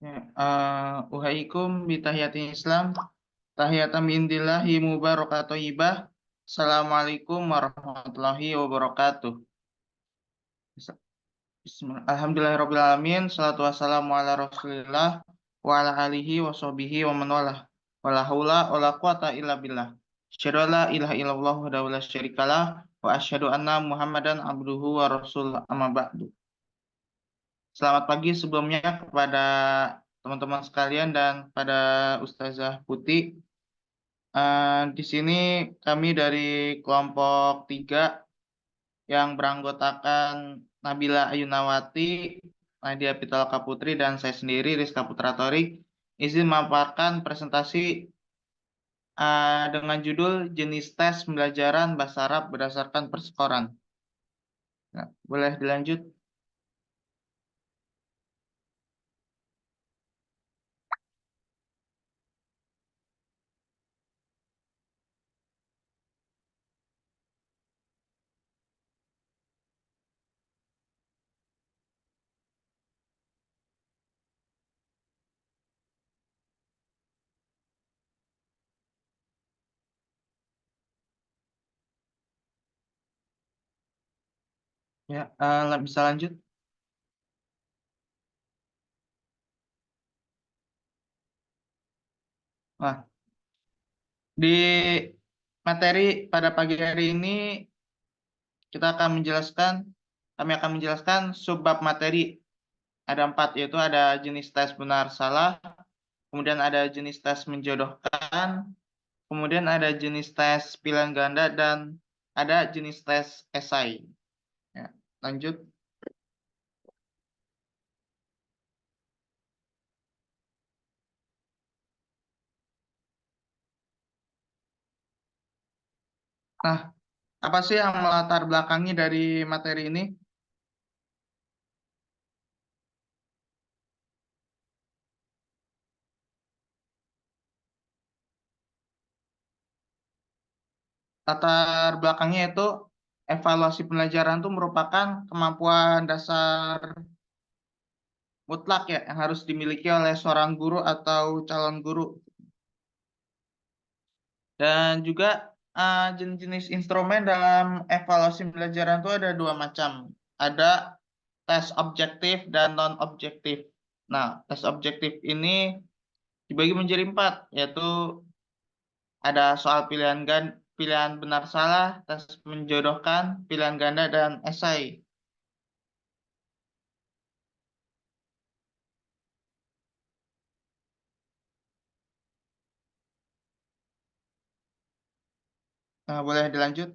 Ya, uhaikum bitahiyatin Islam, tahiyatan mindillahi mubarakatuh ibah. Assalamualaikum warahmatullahi wabarakatuh. Alhamdulillahirrabbilalamin, salatu wassalamu ala rasulillah, wa ala alihi wa sahbihi wa man walah. Wala haula wala quwata illa billah. Asyhadu an la ilaha illallah wahdahu la syarikalah wa asyhadu anna Muhammadan abduhu wa rasul amma ba'du. Selamat pagi sebelumnya kepada teman-teman sekalian dan pada Ustazah Putih. Di sini kami dari kelompok 3 yang beranggotakan Nabila Ayunawati, Nadia Pitaloka Putri, dan saya sendiri Rizka Putra Torik, izin memaparkan presentasi dengan judul jenis tes pembelajaran bahasa Arab berdasarkan perskoran. Nah, boleh dilanjut? Ya, bisa lanjut. Nah, di materi pada pagi hari ini kami akan menjelaskan subbab materi. Ada 4, yaitu ada jenis tes benar salah, kemudian ada jenis tes menjodohkan, kemudian ada jenis tes pilihan ganda, dan ada jenis tes esai. Ya, lanjut. Nah, apa sih yang melatar belakangi dari materi ini? Latar belakangnya itu evaluasi pembelajaran itu merupakan kemampuan dasar mutlak ya yang harus dimiliki oleh seorang guru atau calon guru. Dan juga jenis-jenis instrumen dalam evaluasi pembelajaran itu ada 2 macam. Ada tes objektif dan non objektif. Nah, tes objektif ini dibagi menjadi 4, yaitu ada soal pilihan benar salah, tes menjodohkan, pilihan ganda, dan esai. Nah, boleh dilanjut.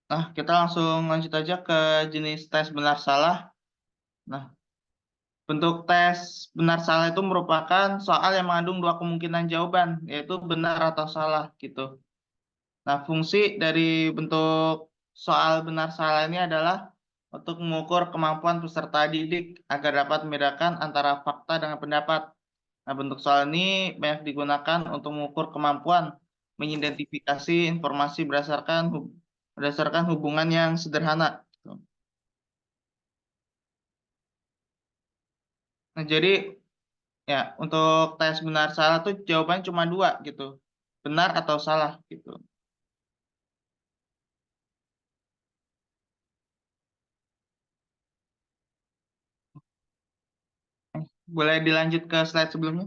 Nah, kita langsung lanjut aja ke jenis tes benar salah. Nah, bentuk tes benar salah itu merupakan soal yang mengandung 2 kemungkinan jawaban, yaitu benar atau salah gitu. Nah, fungsi dari bentuk soal benar salah ini adalah untuk mengukur kemampuan peserta didik agar dapat membedakan antara fakta dengan pendapat. Nah, bentuk soal ini banyak digunakan untuk mengukur kemampuan mengidentifikasi informasi berdasarkan hubungan yang sederhana. Nah, jadi ya untuk tes benar salah tuh jawabannya cuma 2 gitu. Benar atau salah gitu. Boleh dilanjut ke slide sebelumnya?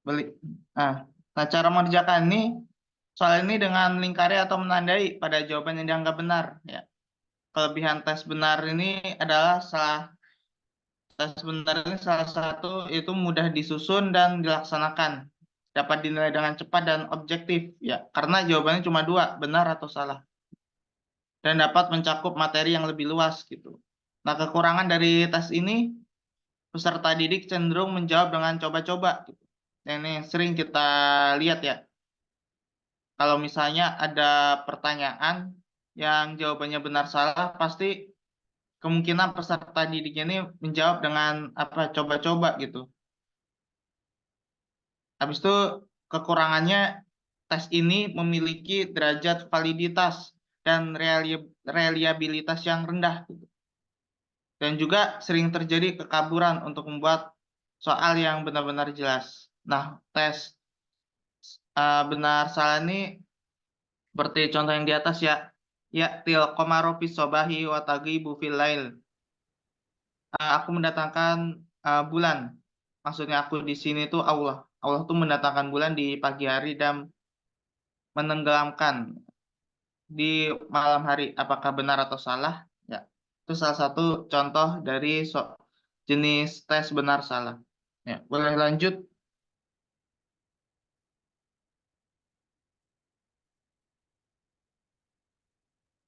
Boleh. Nah, cara mengerjakan ini soal ini dengan melingkari atau menandai pada jawaban yang dianggap benar ya. Kelebihan tes benar ini adalah tes benar ini salah satu itu mudah disusun dan dilaksanakan. Dapat dinilai dengan cepat dan objektif ya, karena jawabannya cuma 2, benar atau salah. Dan dapat mencakup materi yang lebih luas gitu. Nah, kekurangan dari tes ini, peserta didik cenderung menjawab dengan coba-coba gitu. Nah, ini sering kita lihat ya. Kalau misalnya ada pertanyaan yang jawabannya benar salah, pasti kemungkinan peserta didik ini menjawab dengan apa coba-coba gitu. Habis itu kekurangannya tes ini memiliki derajat validitas dan reliabilitas yang rendah, gitu. Dan juga sering terjadi kekaburan untuk membuat soal yang benar-benar jelas. Nah, tes benar salah ini seperti contoh yang di atas ya. Ya, til komaro fi sobahi wa tagibu fil lail. Aku mendatangkan bulan. Maksudnya aku di sini tuh Allah. Allah tuh mendatangkan bulan di pagi hari dan menenggelamkan di malam hari. Apakah benar atau salah? Ya, itu salah satu contoh dari jenis tes benar salah. Ya, boleh lanjut.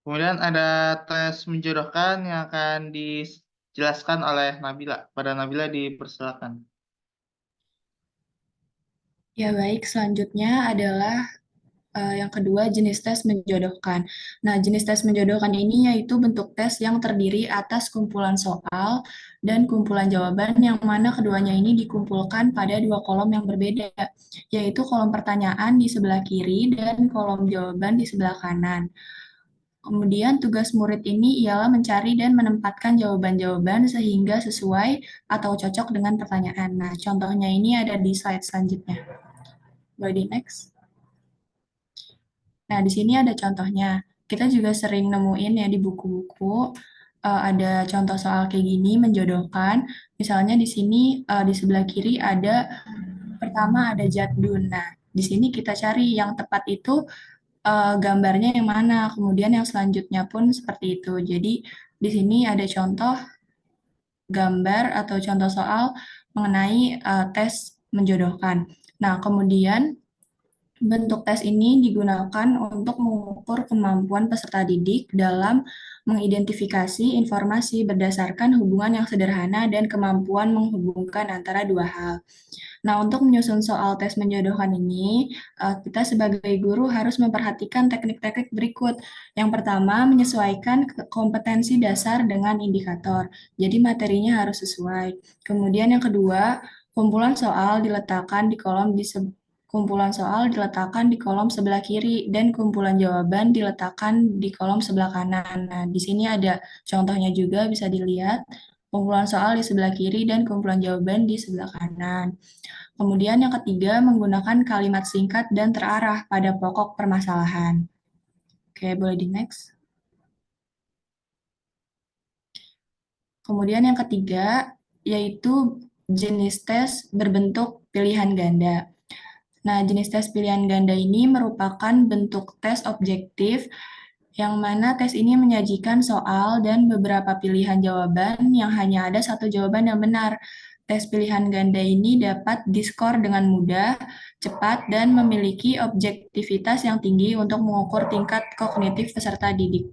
Kemudian ada tes menjodohkan yang akan dijelaskan oleh Nabila. Pada Nabila dipersilakan. Ya, baik. Selanjutnya adalah yang kedua, jenis tes menjodohkan. Nah, jenis tes menjodohkan ini yaitu bentuk tes yang terdiri atas kumpulan soal dan kumpulan jawaban yang mana keduanya ini dikumpulkan pada dua kolom yang berbeda, yaitu kolom pertanyaan di sebelah kiri dan kolom jawaban di sebelah kanan. Kemudian tugas murid ini ialah mencari dan menempatkan jawaban-jawaban sehingga sesuai atau cocok dengan pertanyaan. Nah, contohnya ini ada di slide selanjutnya. Boleh di next. Nah, di sini ada contohnya. Kita juga sering nemuin ya di buku-buku ada contoh soal kayak gini menjodohkan. Misalnya di sini di sebelah kiri ada pertama ada jadun. Nah, di sini kita cari yang tepat itu gambarnya yang mana. Kemudian yang selanjutnya pun seperti itu. Jadi di sini ada contoh gambar atau contoh soal mengenai tes menjodohkan. Nah, kemudian bentuk tes ini digunakan untuk mengukur kemampuan peserta didik dalam mengidentifikasi informasi berdasarkan hubungan yang sederhana dan kemampuan menghubungkan antara dua hal. Nah, untuk menyusun soal tes menjodohkan ini, kita sebagai guru harus memperhatikan teknik-teknik berikut. Yang pertama, menyesuaikan kompetensi dasar dengan indikator. Jadi materinya harus sesuai. Kemudian yang kedua, kumpulan soal diletakkan di kolom kumpulan soal diletakkan di kolom sebelah kiri dan kumpulan jawaban diletakkan di kolom sebelah kanan. Nah, di sini ada contohnya juga bisa dilihat kumpulan soal di sebelah kiri dan kumpulan jawaban di sebelah kanan. Kemudian yang ketiga, menggunakan kalimat singkat dan terarah pada pokok permasalahan. Oke, boleh di next. Kemudian yang ketiga, yaitu jenis tes berbentuk pilihan ganda. Nah, jenis tes pilihan ganda ini merupakan bentuk tes objektif yang mana tes ini menyajikan soal dan beberapa pilihan jawaban yang hanya ada satu jawaban yang benar. Tes pilihan ganda ini dapat diskor dengan mudah, cepat, dan memiliki objektivitas yang tinggi untuk mengukur tingkat kognitif peserta didik.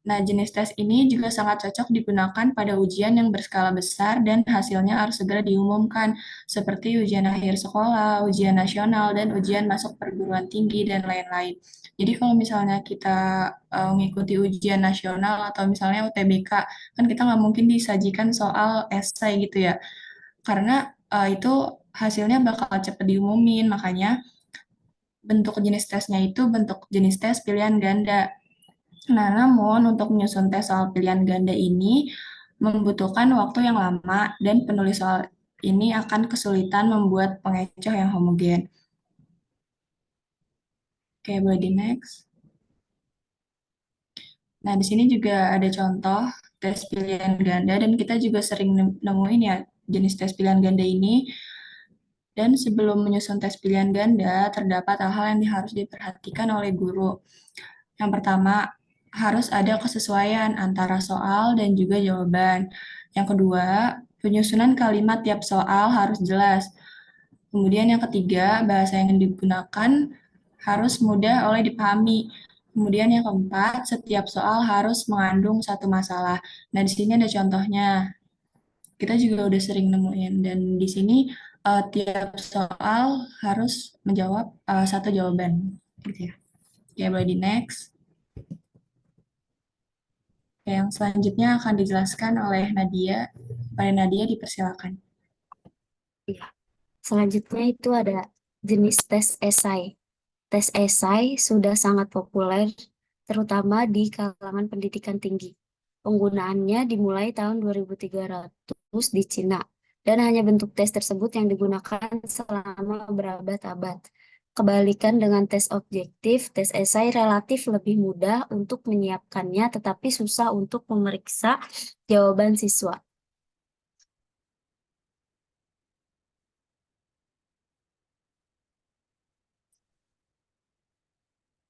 Nah, jenis tes ini juga sangat cocok digunakan pada ujian yang berskala besar dan hasilnya harus segera diumumkan, seperti ujian akhir sekolah, ujian nasional, dan ujian masuk perguruan tinggi, dan lain-lain. Jadi kalau misalnya kita mengikuti ujian nasional atau misalnya UTBK, kan kita nggak mungkin disajikan soal esai gitu ya, karena itu hasilnya bakal cepat diumumin, makanya bentuk jenis tesnya itu bentuk jenis tes pilihan ganda. Nah, namun untuk menyusun tes soal pilihan ganda ini membutuhkan waktu yang lama dan penulis soal ini akan kesulitan membuat pengecoh yang homogen. Oke, boleh di next. Nah, di sini juga ada contoh tes pilihan ganda dan kita juga sering nemuin ya jenis tes pilihan ganda ini. Dan sebelum menyusun tes pilihan ganda, terdapat hal-hal yang harus diperhatikan oleh guru. Yang pertama, harus ada kesesuaian antara soal dan juga jawaban. Yang kedua, penyusunan kalimat tiap soal harus jelas. Kemudian yang ketiga, bahasa yang digunakan harus mudah oleh dipahami. Kemudian yang keempat, setiap soal harus mengandung satu masalah. Nah, di sini ada contohnya. Kita juga udah sering nemuin dan di sini tiap soal harus menjawab satu jawaban, gitu ya. Ya, boleh di next. Yang selanjutnya akan dijelaskan oleh Nadia. Pada Nadia dipersilakan. Ya. Selanjutnya itu ada jenis tes esai. Tes esai sudah sangat populer, terutama di kalangan pendidikan tinggi. Penggunaannya dimulai tahun 2300 di Cina, dan hanya bentuk tes tersebut yang digunakan selama berabad-abad. Kebalikan dengan tes objektif, tes esai relatif lebih mudah untuk menyiapkannya, tetapi susah untuk memeriksa jawaban siswa.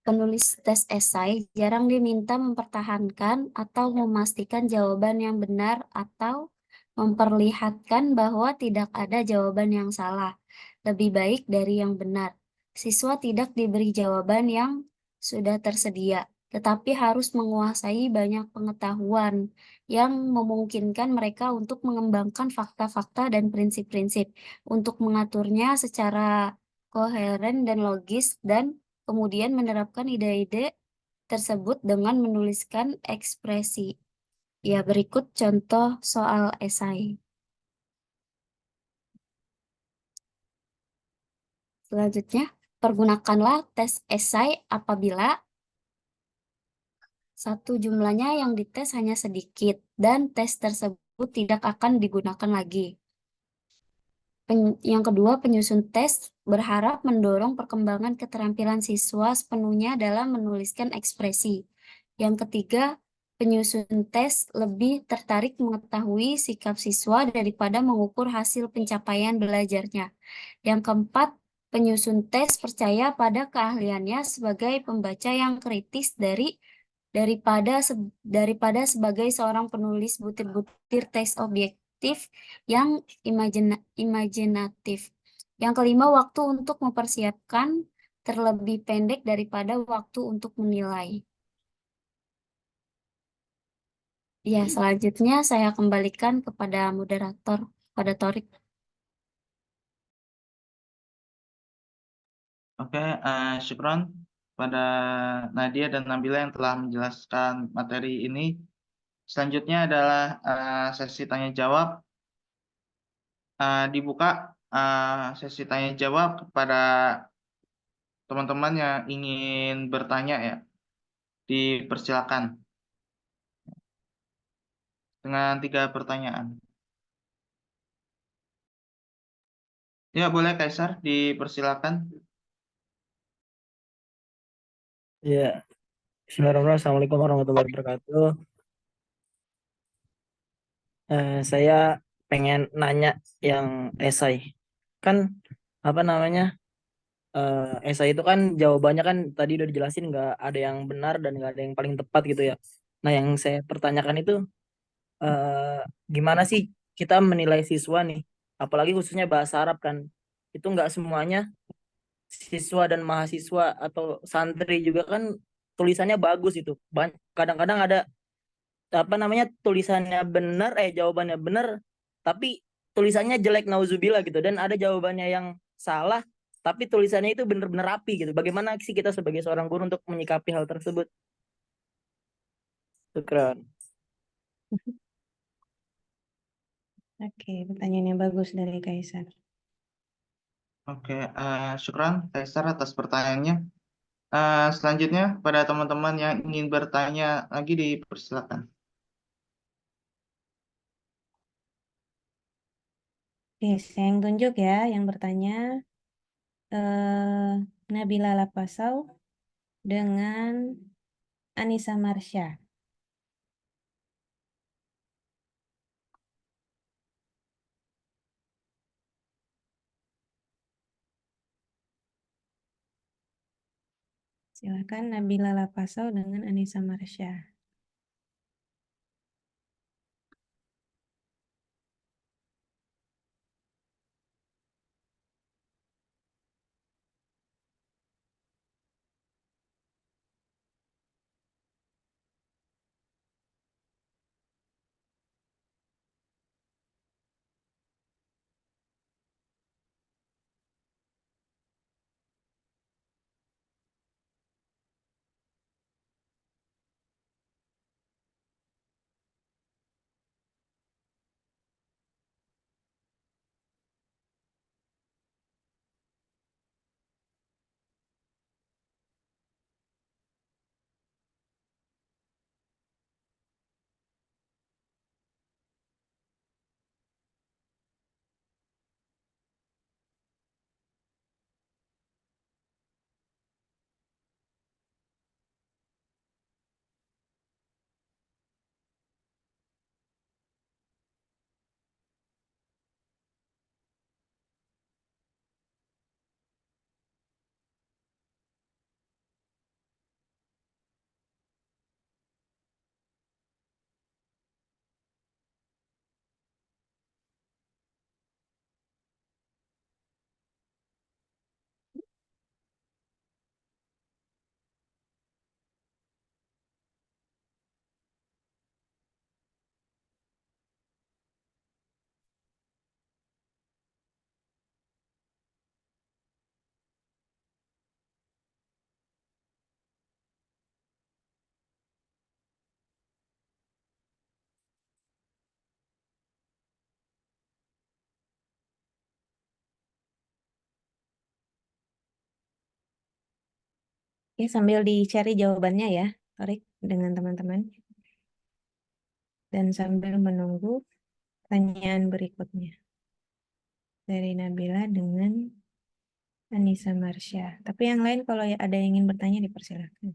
Penulis tes esai jarang diminta mempertahankan atau memastikan jawaban yang benar atau memperlihatkan bahwa tidak ada jawaban yang salah, lebih baik dari yang benar. Siswa tidak diberi jawaban yang sudah tersedia, tetapi harus menguasai banyak pengetahuan yang memungkinkan mereka untuk mengembangkan fakta-fakta dan prinsip-prinsip, untuk mengaturnya secara koheren dan logis, dan kemudian menerapkan ide-ide tersebut dengan menuliskan ekspresi. Ya, berikut contoh soal esai. Selanjutnya, pergunakanlah tes esai apabila satu, jumlahnya yang dites hanya sedikit dan tes tersebut tidak akan digunakan lagi. Yang kedua, penyusun tes berharap mendorong perkembangan keterampilan siswa sepenuhnya dalam menuliskan ekspresi. Yang ketiga, penyusun tes lebih tertarik mengetahui sikap siswa daripada mengukur hasil pencapaian belajarnya. Yang keempat, penyusun tes percaya pada keahliannya sebagai pembaca yang kritis daripada sebagai seorang penulis butir-butir teks objektif yang imajinatif. Yang kelima, waktu untuk mempersiapkan terlebih pendek daripada waktu untuk menilai. Ya, selanjutnya saya kembalikan kepada moderator, pada Torik. Oke, syukron pada Nadia dan Nabila yang telah menjelaskan materi ini. Selanjutnya adalah sesi tanya jawab. Dibuka sesi tanya jawab kepada teman-teman yang ingin bertanya ya. Dipersilakan dengan 3 pertanyaan. Ya, boleh Kaisar, dipersilakan. Ya, Bismillahirrahmanirrahim. Assalamualaikum warahmatullahi wabarakatuh. Saya pengen nanya yang esai. Kan apa namanya? Esai itu kan jawabannya kan tadi udah dijelasin, nggak ada yang benar dan nggak ada yang paling tepat gitu ya. Nah, yang saya pertanyakan itu eh, gimana sih kita menilai siswa nih? Apalagi khususnya bahasa Arab kan. Itu nggak semuanya siswa dan mahasiswa atau santri juga kan tulisannya bagus itu. Kadang-kadang ada apa namanya tulisannya benar, jawabannya benar tapi tulisannya jelek nauzubillah gitu, dan ada jawabannya yang salah tapi tulisannya itu benar-benar rapi gitu. Bagaimana sih kita sebagai seorang guru untuk menyikapi hal tersebut? Syukran. Oke, pertanyaan yang bagus dari Kaisar. Oke, syukran Kaisar atas pertanyaannya. Selanjutnya pada teman-teman yang ingin bertanya lagi dipersilakan. Oke, saya yang tunjuk ya, yang bertanya Nabila Lapasau dengan Anissa Marsha. Silakan Nabila Lapasau dengan Anissa Marsha. Oke, sambil dicari jawabannya ya, Torik, dengan teman-teman. Dan sambil menunggu pertanyaan berikutnya dari Nabila dengan Anissa Marsha. Tapi yang lain kalau ada yang ingin bertanya dipersilakan.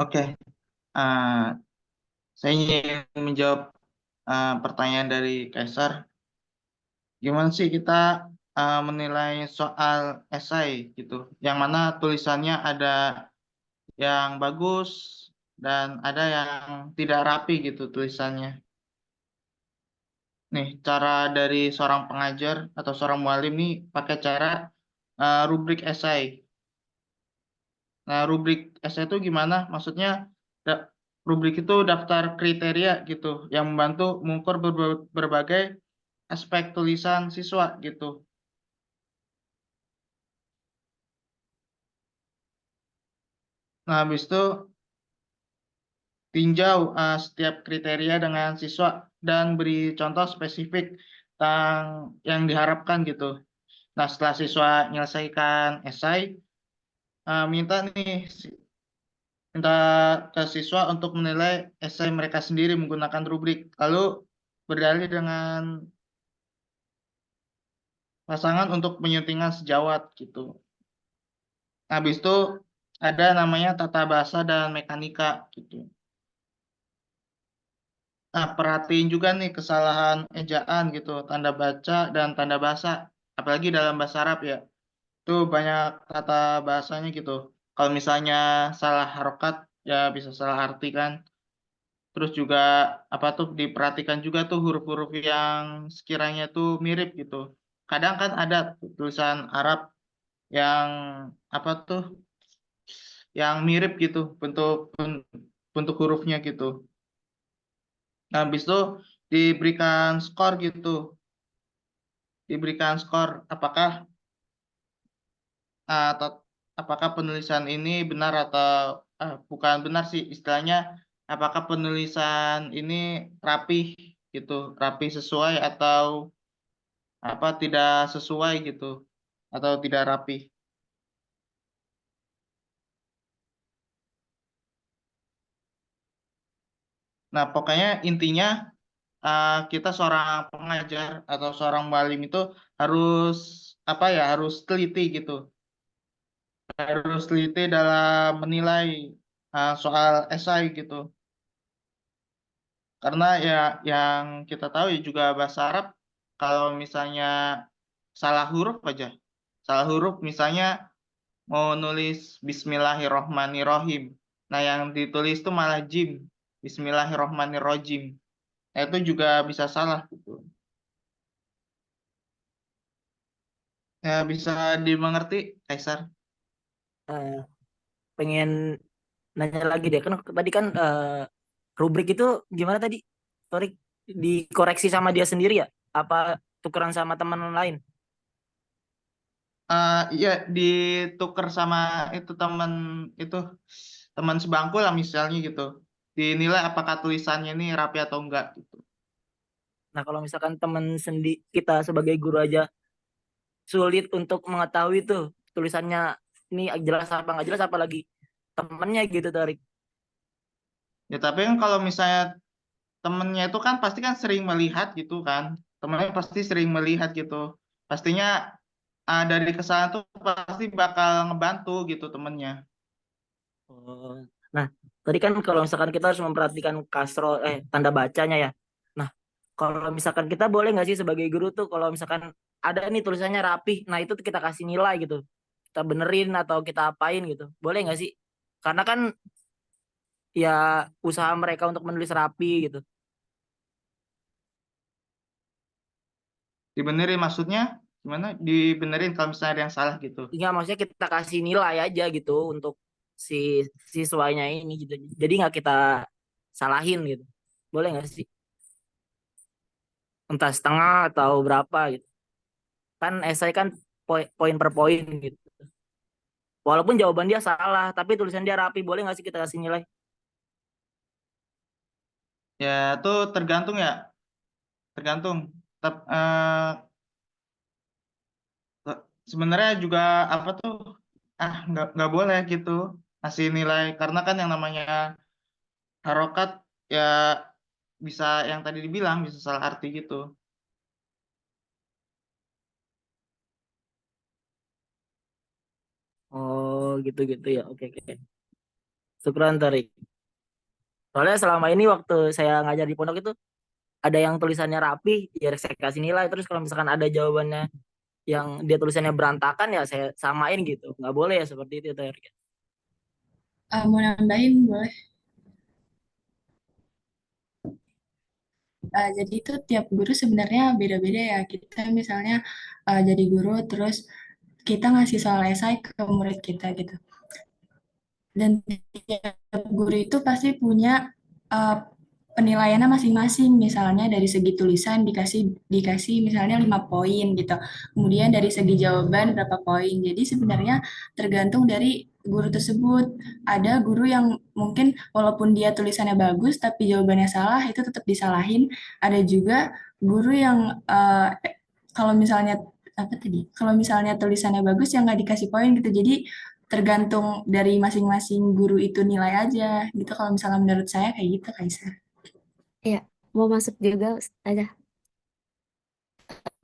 Oke, eh, saya ingin menjawab pertanyaan dari Kaisar. Gimana sih kita menilai soal esai gitu, yang mana tulisannya ada yang bagus dan ada yang tidak rapi gitu tulisannya. Nih, cara dari seorang pengajar atau seorang mualim nih pakai cara rubrik esai. Nah, rubrik esai itu gimana? Maksudnya da- rubrik itu daftar kriteria gitu yang membantu mengukur berbagai aspek tulisan siswa gitu. Nah, habis itu tinjau setiap kriteria dengan siswa dan beri contoh spesifik tentang yang diharapkan gitu. Nah, setelah siswa menyelesaikan esai, minta nih minta ke siswa untuk menilai esai mereka sendiri menggunakan rubrik. Lalu berdalih dengan pasangan untuk penyuntingan sejawat gitu. Habis itu ada namanya tata bahasa dan mekanika gitu. Nah, perhatiin juga nih kesalahan ejaan gitu, tanda baca dan tanda bahasa, apalagi dalam bahasa Arab ya. Itu banyak kata bahasanya gitu. Kalau misalnya salah harokat, ya bisa salah arti kan. Terus juga apa tuh diperhatikan juga tuh huruf-huruf yang sekiranya tuh mirip gitu. Kadang kan ada tulisan Arab yang apa tuh yang mirip gitu bentuk hurufnya gitu. Nah, habis itu diberikan skor gitu. Diberikan skor atau apakah penulisan ini benar atau bukan benar sih istilahnya, apakah penulisan ini rapih gitu, rapi sesuai atau apa tidak sesuai gitu atau tidak rapi. Nah, pokoknya intinya kita seorang pengajar atau seorang mualim itu harus apa ya, harus teliti gitu. Harus teliti dalam menilai soal esai gitu. Karena ya yang kita tahu ya juga bahasa Arab kalau misalnya salah huruf aja. Salah huruf misalnya mau nulis Bismillahirrohmanirrohim. Nah, yang ditulis itu malah jim. Bismillahirrohmanirrohim. Nah, itu juga bisa salah gitu. Ya, bisa dimengerti, Kaisar. Eh, pengen nanya lagi deh, kan tadi kan rubrik itu gimana tadi? Sorry, dikoreksi sama dia sendiri ya? Apa tukeran sama teman lain? Iya, ditukar sama itu itu teman sebangku lah misalnya gitu. Dinilai apakah tulisannya ini rapi atau enggak gitu. Nah, kalau misalkan teman kita sebagai guru aja sulit untuk mengetahui tuh tulisannya ini jelas apa nggak jelas, apalagi temennya gitu, Tarik. Ya, tapi kan kalau misalnya temennya itu kan pasti kan sering melihat gitu kan. Temennya pasti sering melihat gitu. Pastinya dari kesalahan tuh pasti bakal ngebantu gitu temennya. Oh. Nah, tadi kan kalau misalkan kita harus memperhatikan tanda bacanya ya. Nah, kalau misalkan kita boleh nggak sih sebagai guru tuh kalau misalkan ada nih tulisannya rapih, nah itu tuh kita kasih nilai gitu. Kita benerin atau kita apain gitu. Boleh nggak sih? Karena kan ya usaha mereka untuk menulis rapi gitu. Dibenerin maksudnya gimana? Dibenerin kalau misalnya ada yang salah gitu. Enggak, maksudnya kita kasih nilai aja gitu untuk si siswanya ini gitu. Jadi nggak kita salahin gitu. Boleh nggak sih? Entah setengah atau berapa gitu. Kan esai kan poin per poin gitu. Walaupun jawaban dia salah, tapi tulisan dia rapi, boleh nggak sih kita kasih nilai? Ya, itu tergantung ya, tergantung. Tep- eh, Sebenarnya juga apa tuh? Nggak boleh gitu ngasih nilai karena kan yang namanya harokat ya bisa yang tadi dibilang bisa salah arti gitu. Oh, gitu-gitu ya. Oke, oke. Syukran, Tarik. Soalnya selama ini waktu saya ngajar di pondok itu ada yang tulisannya rapi, ya saya kasih nilai. Terus kalau misalkan ada jawabannya yang dia tulisannya berantakan, ya saya samain gitu. Nggak boleh ya seperti itu, Tarik. Mau nambahin boleh. Jadi itu tiap guru sebenarnya beda-beda ya. Kita misalnya jadi guru terus kita ngasih soal esai ke murid kita gitu. Dan tiap guru itu pasti punya uh, penilaiannya masing-masing. Misalnya dari segi tulisan dikasih dikasih misalnya 5 poin gitu. Kemudian dari segi jawaban berapa poin. Jadi sebenarnya tergantung dari guru tersebut. Ada guru yang mungkin walaupun dia tulisannya bagus tapi jawabannya salah itu tetap disalahin. Ada juga guru yang kalau misalnya apa tadi? Kalau misalnya tulisannya bagus yang nggak dikasih poin gitu. Jadi tergantung dari masing-masing guru itu nilai aja gitu kalau misalnya menurut saya kayak gitu Kaisa. Ya, mau masuk juga aja.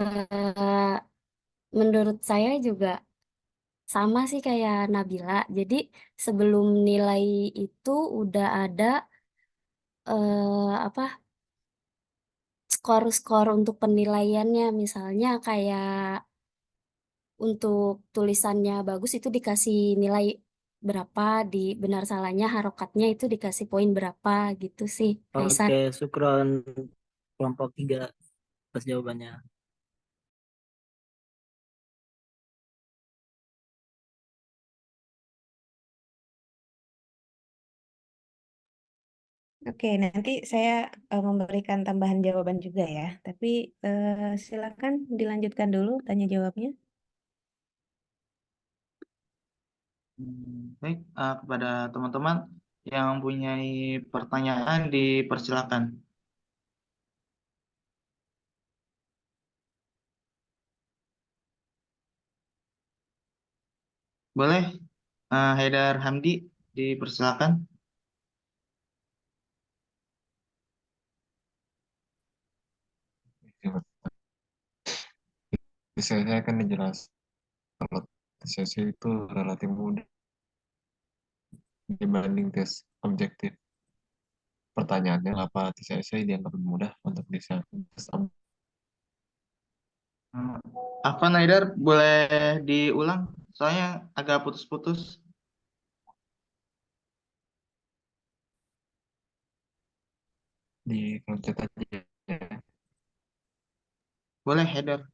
Eh, Menurut saya juga sama sih kayak Nabila. Jadi sebelum nilai itu udah ada apa skor-skor untuk penilaiannya. Misalnya kayak untuk tulisannya bagus itu dikasih nilai berapa, di benar salahnya harokatnya itu dikasih poin berapa gitu sih, Kaisar. Oke, syukron kelompok 3 atas jawabannya. Oke, nanti saya memberikan tambahan jawaban juga ya. Tapi silakan dilanjutkan dulu tanya jawabnya. Baik, kepada teman-teman yang mempunyai pertanyaan dipersilakan. Boleh, Haidar Hamdi dipersilakan. Saya akan dijelaskan kalau TCC itu relatif mudah dibanding tes objektif. Pertanyaannya apa TCC dianggap lebih mudah untuk bisa tes Apa Haidar boleh diulang? Soalnya agak putus-putus. di kelompok aja. Boleh Haidar.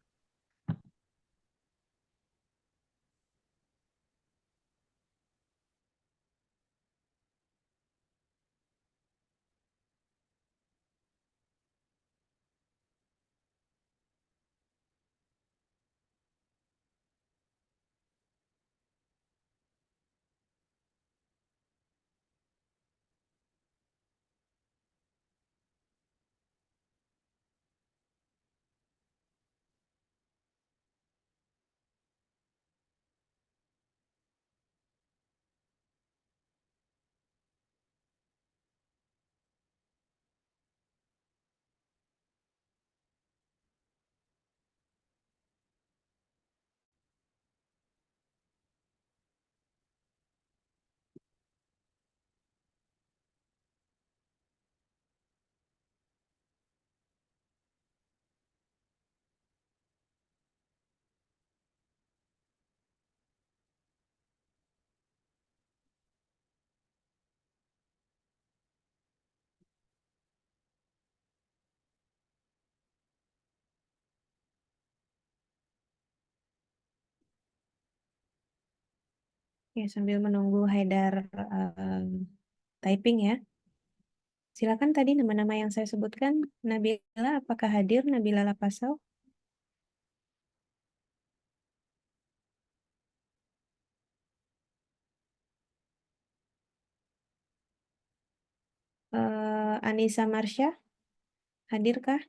Ya, sambil menunggu Haidar typing ya. Silakan tadi nama-nama yang saya sebutkan. Nabila, apakah hadir? Nabila Lapasau? Anissa Marsha, hadirkah?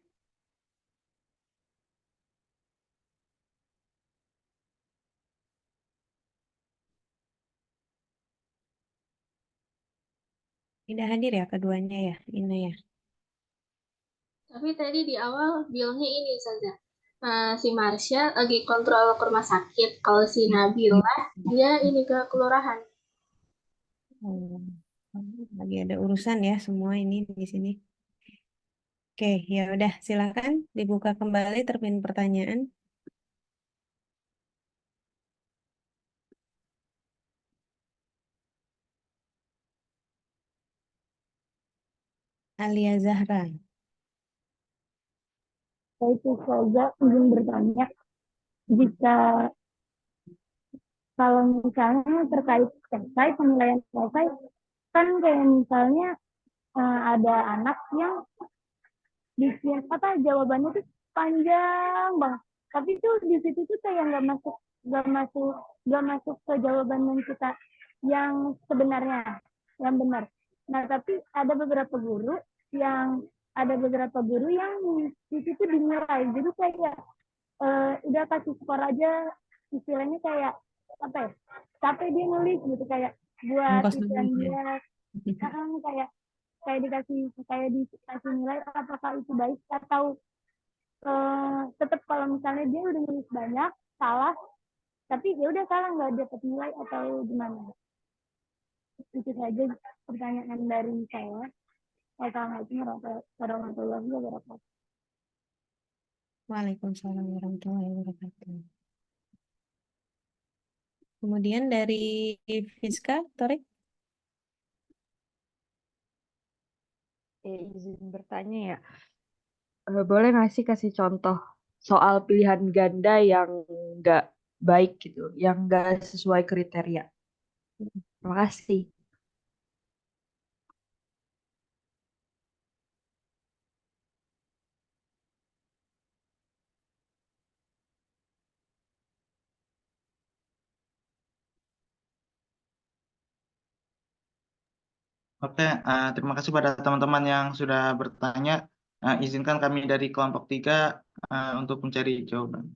Tidak hadir ya keduanya ya, ini ya. Tapi tadi di awal bilangnya ini saja. Si Marsha lagi kontrol ke rumah sakit. Kalau si Nabila dia ini ke kelurahan. Oh, lagi ada urusan ya semua ini di sini. Oke, ya udah silakan dibuka kembali terpin pertanyaan. Alia Zahra. Saya itu saja ingin bertanya, jika kalau misalnya terkait selesai, penilaian selesai, kan kayak misalnya ada anak yang bikin apa jawabannya tuh panjang banget, tapi tuh di situ tuh kayak nggak masuk ke jawaban yang kita yang sebenarnya yang benar. Nah tapi ada beberapa guru yang di situ dinilai, jadi kayak udah kasih skor aja, istilahnya kayak apa ya, capek dia nulis gitu, kayak buat Ongkos pikiran nulis ya. dia. Kayak kayak dikasih nilai, apakah itu baik atau tetap kalau misalnya dia udah nulis banyak salah, tapi ya udah salah nggak dapat nilai atau gimana. Itu saja pertanyaan dari saya. Wassalamualaikum warahmatullahi wabarakatuh. Waalaikumsalam warahmatullahi wabarakatuh. Kemudian dari Fiska, Torik. Izin bertanya ya. Boleh nggak sih kasih contoh soal pilihan ganda yang nggak baik gitu, yang nggak sesuai kriteria? Terima kasih. Oke, terima kasih pada teman-teman yang sudah bertanya. Izinkan kami dari kelompok 3 untuk mencari jawaban.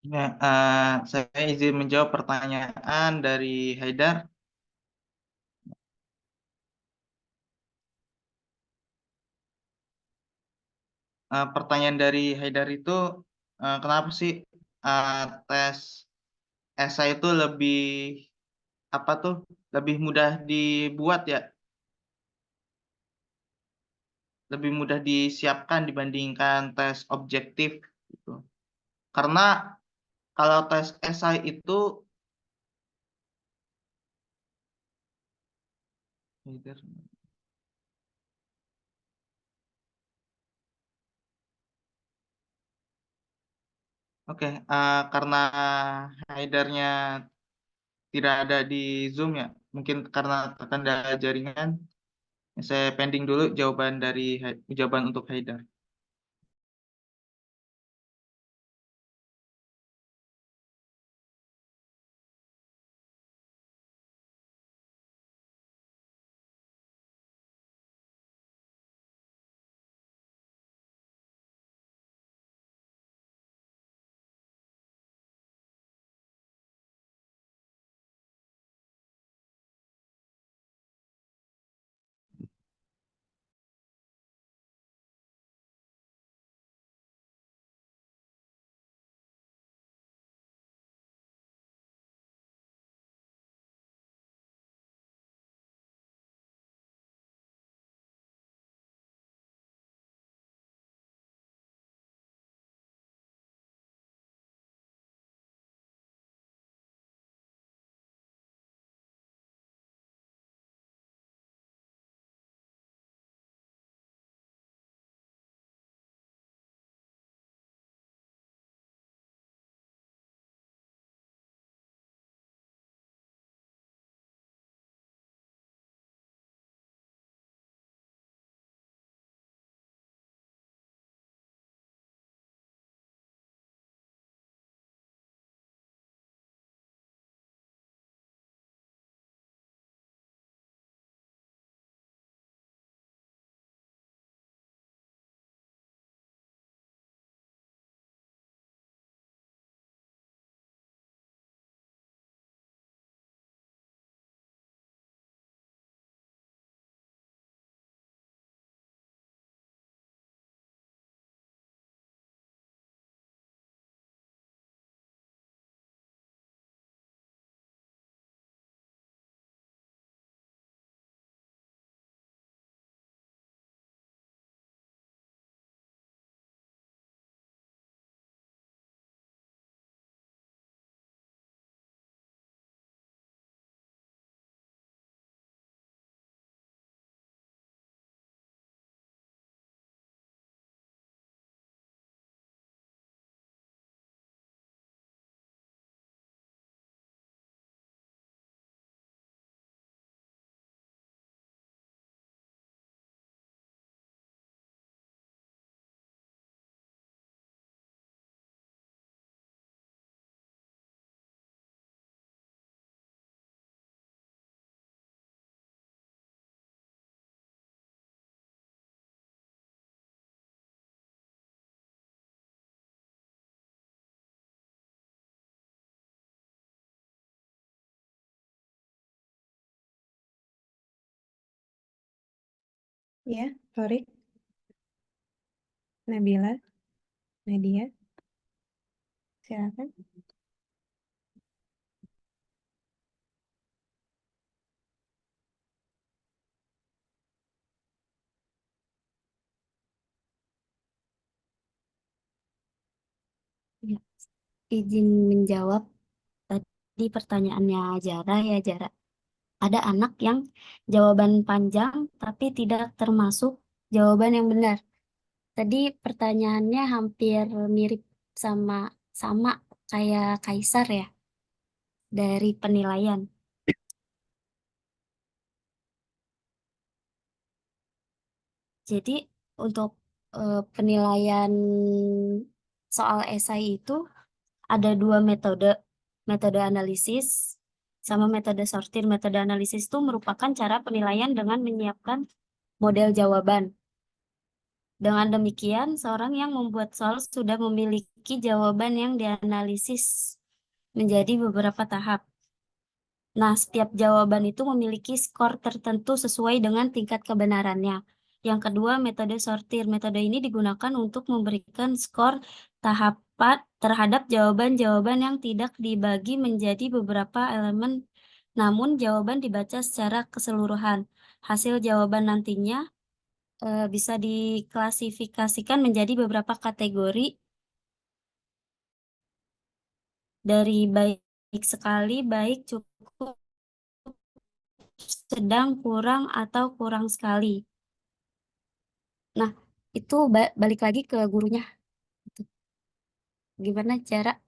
Ya, saya izin menjawab pertanyaan dari Haidar. Pertanyaan dari Haidar itu, kenapa sih tes esai itu lebih mudah dibuat ya, lebih mudah disiapkan dibandingkan tes objektif gitu. Karena kalau tes esai itu Haidar. Oke, karena Haidarnya tidak ada di Zoom ya, mungkin karena terkendala jaringan, saya pending dulu jawaban untuk Haidar. Ya, Torik, Nabila, Nadia, silakan. Ya, izin menjawab tadi pertanyaannya Jara ya Jara. Ada anak yang jawaban panjang tapi tidak termasuk jawaban yang benar. Tadi pertanyaannya hampir mirip sama sama kayak Kaisar ya dari penilaian. Jadi untuk penilaian soal esai itu ada dua metode, metode analisis sama metode sortir. Metode analisis itu merupakan cara penilaian dengan menyiapkan model jawaban. Dengan demikian, seorang yang membuat soal sudah memiliki jawaban yang dianalisis menjadi beberapa tahap. Nah, setiap jawaban itu memiliki skor tertentu sesuai dengan tingkat kebenarannya. Yang kedua, metode sortir. Metode ini digunakan untuk memberikan skor tahapan terhadap jawaban-jawaban yang tidak dibagi menjadi beberapa elemen, namun jawaban dibaca secara keseluruhan. Hasil jawaban nantinya bisa diklasifikasikan menjadi beberapa kategori dari baik sekali, baik, cukup, sedang, kurang, atau kurang sekali. Nah, itu balik lagi ke gurunya. Gimana cara?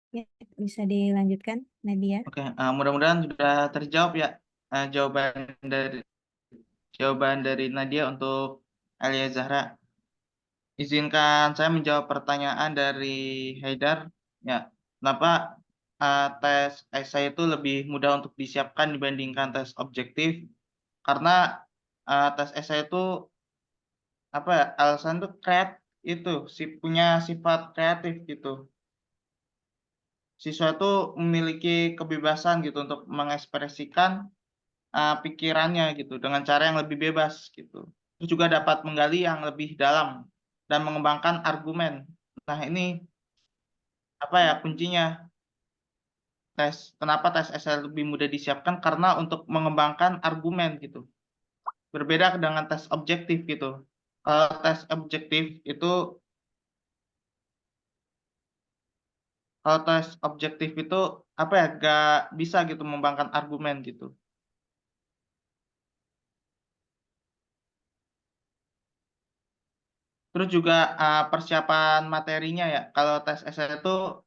Ya, bisa dilanjutkan, Nadia. Oke, mudah-mudahan sudah terjawab ya jawaban dari Nadia untuk Alia Zahra. Izinkan saya menjawab pertanyaan dari Haidar. Ya, kenapa tes esai itu lebih mudah untuk disiapkan dibandingkan tes objektif? Karena tes esai itu apa ya? Alasan itu itu punya sifat kreatif gitu. Siswa itu memiliki kebebasan gitu untuk mengekspresikan pikirannya gitu dengan cara yang lebih bebas gitu. Terus juga dapat menggali yang lebih dalam dan mengembangkan argumen. Nah, ini apa ya kuncinya? Kenapa tes esai lebih mudah disiapkan? Karena untuk mengembangkan argumen gitu. Berbeda dengan tes objektif gitu. Kalau tes objektif itu apa ya? Gak bisa gitu mengembangkan argumen gitu. Terus juga persiapan materinya ya. Kalau tes esai itu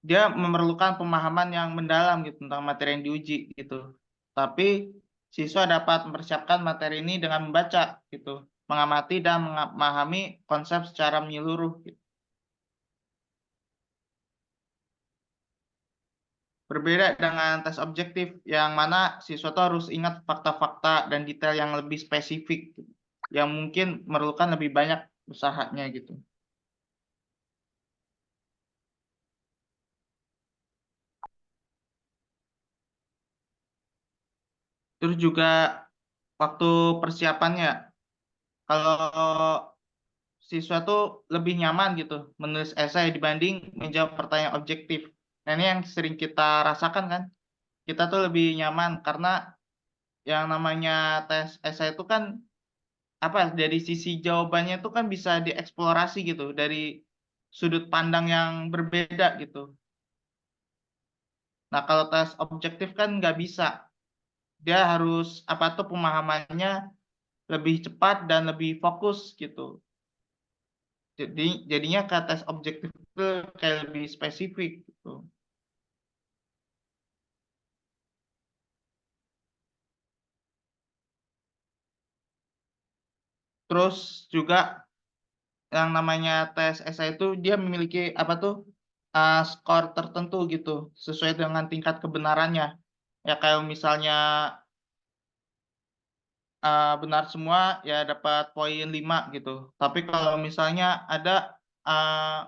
dia memerlukan pemahaman yang mendalam gitu tentang materi yang diuji gitu. Tapi siswa dapat mempersiapkan materi ini dengan membaca gitu, mengamati dan memahami konsep secara menyeluruh gitu. Berbeda dengan tes objektif yang mana siswa tuh harus ingat fakta-fakta dan detail yang lebih spesifik gitu, yang mungkin memerlukan lebih banyak usahanya gitu. Terus juga waktu persiapannya, kalau siswa tuh lebih nyaman gitu menulis esai dibanding menjawab pertanyaan objektif. Nah, ini yang sering kita rasakan kan. Kita tuh lebih nyaman karena yang namanya tes esai itu kan apa dari sisi jawabannya itu kan bisa dieksplorasi gitu dari sudut pandang yang berbeda gitu. Nah, kalau tes objektif kan nggak bisa. Dia harus apa tuh pemahamannya lebih cepat dan lebih fokus gitu. Jadinya ke tes objektif itu kayak lebih spesifik gitu. Terus juga yang namanya tes esai itu dia memiliki apa tuh skor tertentu gitu sesuai dengan tingkat kebenarannya. Ya kayak misalnya benar semua ya dapat poin 5 gitu. Tapi kalau misalnya ada uh,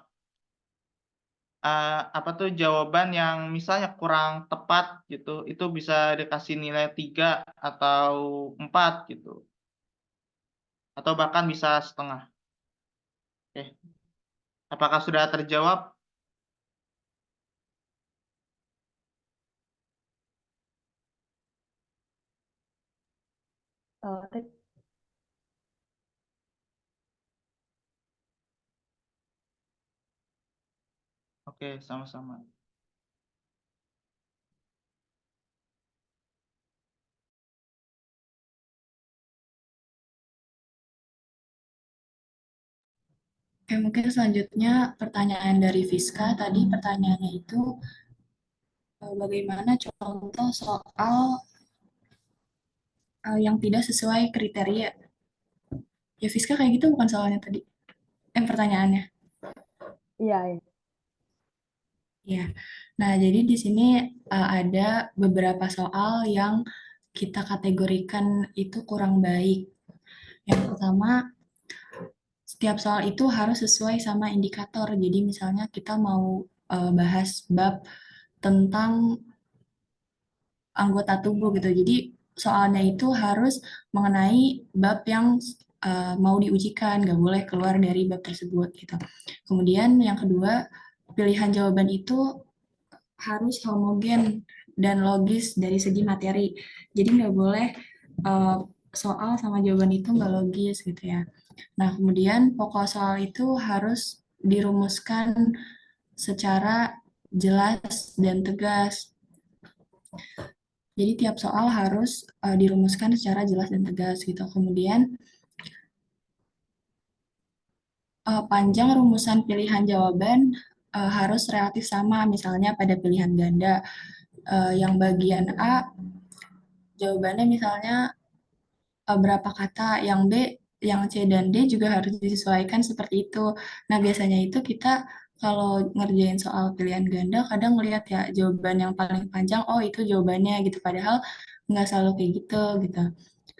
apa tuh jawaban yang misalnya kurang tepat gitu, itu bisa dikasih nilai 3 atau 4 gitu. Atau bahkan bisa setengah. Oke. Apakah sudah terjawab? Tarik. Oke, sama-sama. Oke, mungkin selanjutnya pertanyaan dari Fiska. Tadi pertanyaannya itu bagaimana contoh soal yang tidak sesuai kriteria. Ya, Fiska kayak gitu bukan soalnya tadi. Pertanyaannya. Iya, iya. Ya. Nah, jadi di sini ada beberapa soal yang kita kategorikan itu kurang baik. Yang pertama, setiap soal itu harus sesuai sama indikator. Jadi misalnya kita mau bahas bab tentang anggota tubuh gitu. Jadi soalnya itu harus mengenai bab yang mau diujikan, nggak boleh keluar dari bab tersebut gitu. Kemudian yang kedua, pilihan jawaban itu harus homogen dan logis dari segi materi. Jadi nggak boleh soal sama jawaban itu nggak logis gitu ya. Nah, kemudian pokok soal itu harus dirumuskan secara jelas dan tegas. Jadi tiap soal harus dirumuskan secara jelas dan tegas gitu. Kemudian panjang rumusan pilihan jawaban harus relatif sama. Misalnya pada pilihan ganda yang bagian A jawabannya misalnya berapa kata, yang B, yang C dan D juga harus disesuaikan seperti itu. Nah, biasanya itu kita kalau ngerjain soal pilihan ganda kadang ngelihat ya jawaban yang paling panjang, oh itu jawabannya gitu. Padahal nggak selalu kayak gitu.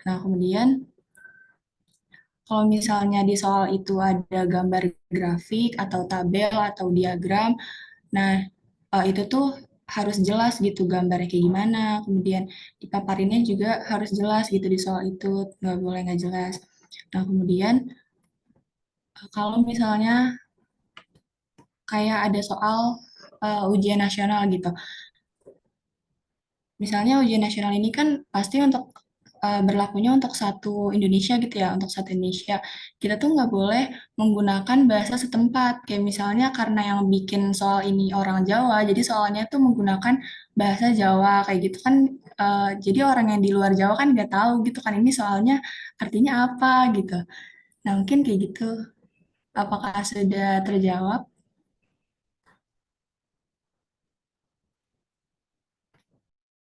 Nah, kemudian kalau misalnya di soal itu ada gambar grafik atau tabel atau diagram, nah itu tuh harus jelas gitu gambarnya kayak gimana, kemudian dipaparinnya juga harus jelas gitu di soal itu, nggak boleh nggak jelas. Nah, kemudian kalau misalnya kayak ada soal ujian nasional gitu, misalnya ujian nasional ini kan pasti untuk berlakunya untuk satu Indonesia gitu ya, untuk satu Indonesia. Kita tuh nggak boleh menggunakan bahasa setempat. Kayak misalnya karena yang bikin soal ini orang Jawa, jadi soalnya tuh menggunakan bahasa Jawa kayak gitu kan. Jadi orang yang di luar Jawa kan nggak tahu gitu kan ini soalnya artinya apa gitu. Nah, mungkin kayak gitu. Apakah sudah terjawab?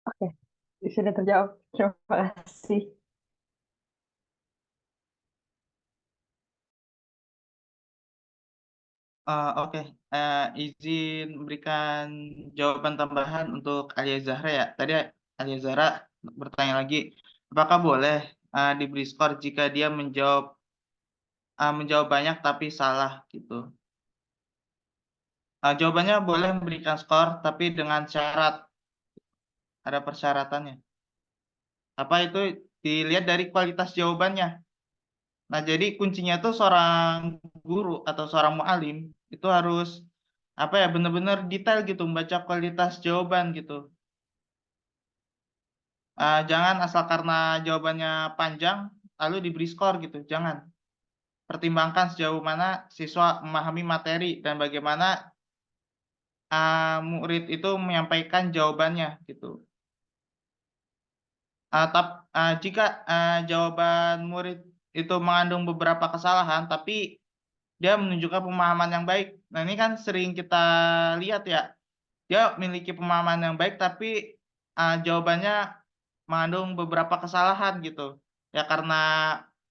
Oke, sudah terjawab. Terima kasih. Oke, izin memberikan jawaban tambahan untuk Alia Zahra ya. Tadi Alia Zahra bertanya lagi, apakah boleh diberi skor jika dia menjawab banyak tapi salah gitu? Jawabannya boleh memberikan skor tapi dengan syarat, ada persyaratannya. Apa itu dilihat dari kualitas jawabannya. Nah, jadi kuncinya tuh seorang guru atau seorang mu'alim itu harus apa ya benar-benar detail gitu membaca kualitas jawaban gitu. Jangan asal karena jawabannya panjang lalu diberi skor gitu. Jangan. Pertimbangkan sejauh mana siswa memahami materi dan bagaimana murid itu menyampaikan jawabannya gitu. Jika jawaban murid itu mengandung beberapa kesalahan, tapi dia menunjukkan pemahaman yang baik. Nah, ini kan sering kita lihat ya, dia memiliki pemahaman yang baik, tapi jawabannya mengandung beberapa kesalahan gitu. Ya karena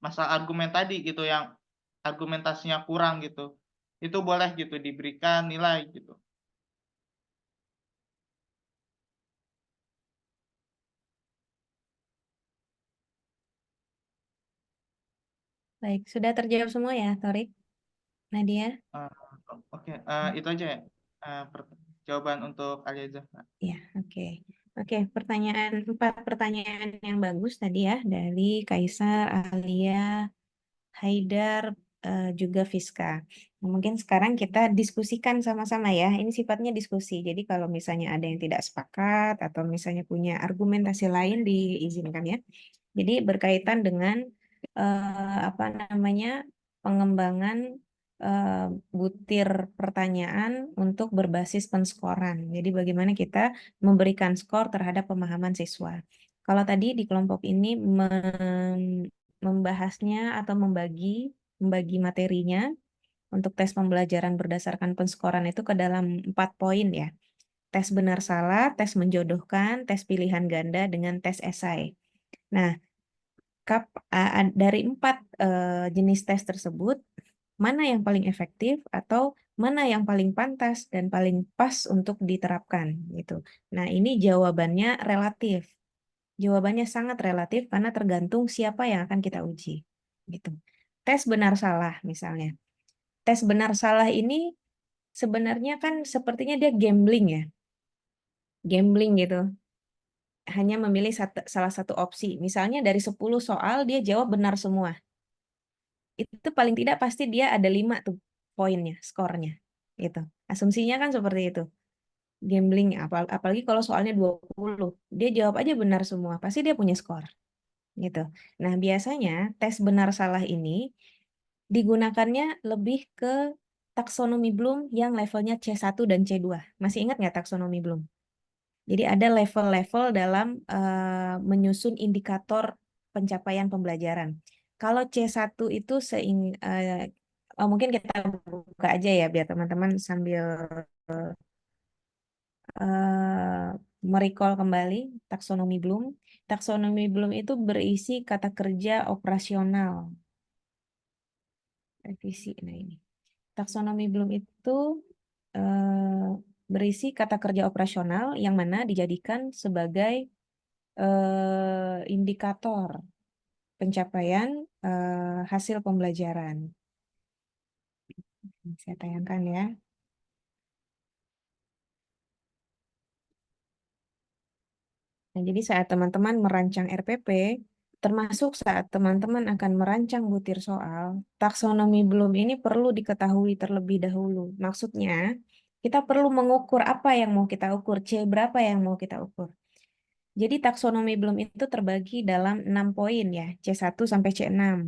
masalah argumen tadi gitu yang argumentasinya kurang gitu, itu boleh gitu diberikan nilai gitu. Baik, sudah terjawab semua ya, Torik? Nadia? Oke, itu aja ya jawaban untuk Aliza. Ya, oke. Oke, empat pertanyaan yang bagus tadi ya dari Kaisar, Alia, Haidar, juga Fiska. Nah, mungkin sekarang kita diskusikan sama-sama ya. Ini sifatnya diskusi. Jadi kalau misalnya ada yang tidak sepakat atau misalnya punya argumentasi lain diizinkan ya. Jadi berkaitan dengan apa namanya pengembangan butir pertanyaan untuk berbasis penskoran. Jadi bagaimana kita memberikan skor terhadap pemahaman siswa. Kalau tadi di kelompok ini membahasnya atau membagi materinya untuk tes pembelajaran berdasarkan penskoran itu ke dalam 4 poin ya. Tes benar salah, tes menjodohkan, tes pilihan ganda, dengan tes esai. Nah, dari 4 jenis tes tersebut, mana yang paling efektif atau mana yang paling pantas dan paling pas untuk diterapkan gitu. Nah, ini jawabannya relatif. Jawabannya sangat relatif karena tergantung siapa yang akan kita uji. Gitu. Tes benar salah misalnya. Tes benar salah ini sebenarnya kan sepertinya dia gambling ya. Gambling gitu. Hanya memilih salah satu opsi. Misalnya dari 10 soal dia jawab benar semua. Itu paling tidak pasti dia ada 5 tuh poinnya, skornya. Gitu. Asumsinya kan seperti itu. Gambling, apalagi kalau soalnya 20. Dia jawab aja benar semua, pasti dia punya skor. Gitu. Nah, biasanya tes benar salah ini digunakannya lebih ke taksonomi Bloom yang levelnya C1 dan C2. Masih ingat nggak taksonomi Bloom? Jadi ada level-level dalam menyusun indikator pencapaian pembelajaran. Kalau C1 itu mungkin kita buka aja ya biar teman-teman sambil merecall kembali taksonomi Bloom. Taksonomi Bloom itu berisi kata kerja operasional. Revisi, nah ini. Taksonomi Bloom itu berisi kata kerja operasional yang mana dijadikan sebagai indikator pencapaian hasil pembelajaran. Saya tayangkan ya. Nah, jadi saat teman-teman merancang RPP, termasuk saat teman-teman akan merancang butir soal, taksonomi Bloom ini perlu diketahui terlebih dahulu. Maksudnya, kita perlu mengukur apa yang mau kita ukur, C berapa yang mau kita ukur. Jadi taksonomi Bloom itu terbagi dalam 6 poin ya, C1 sampai C6.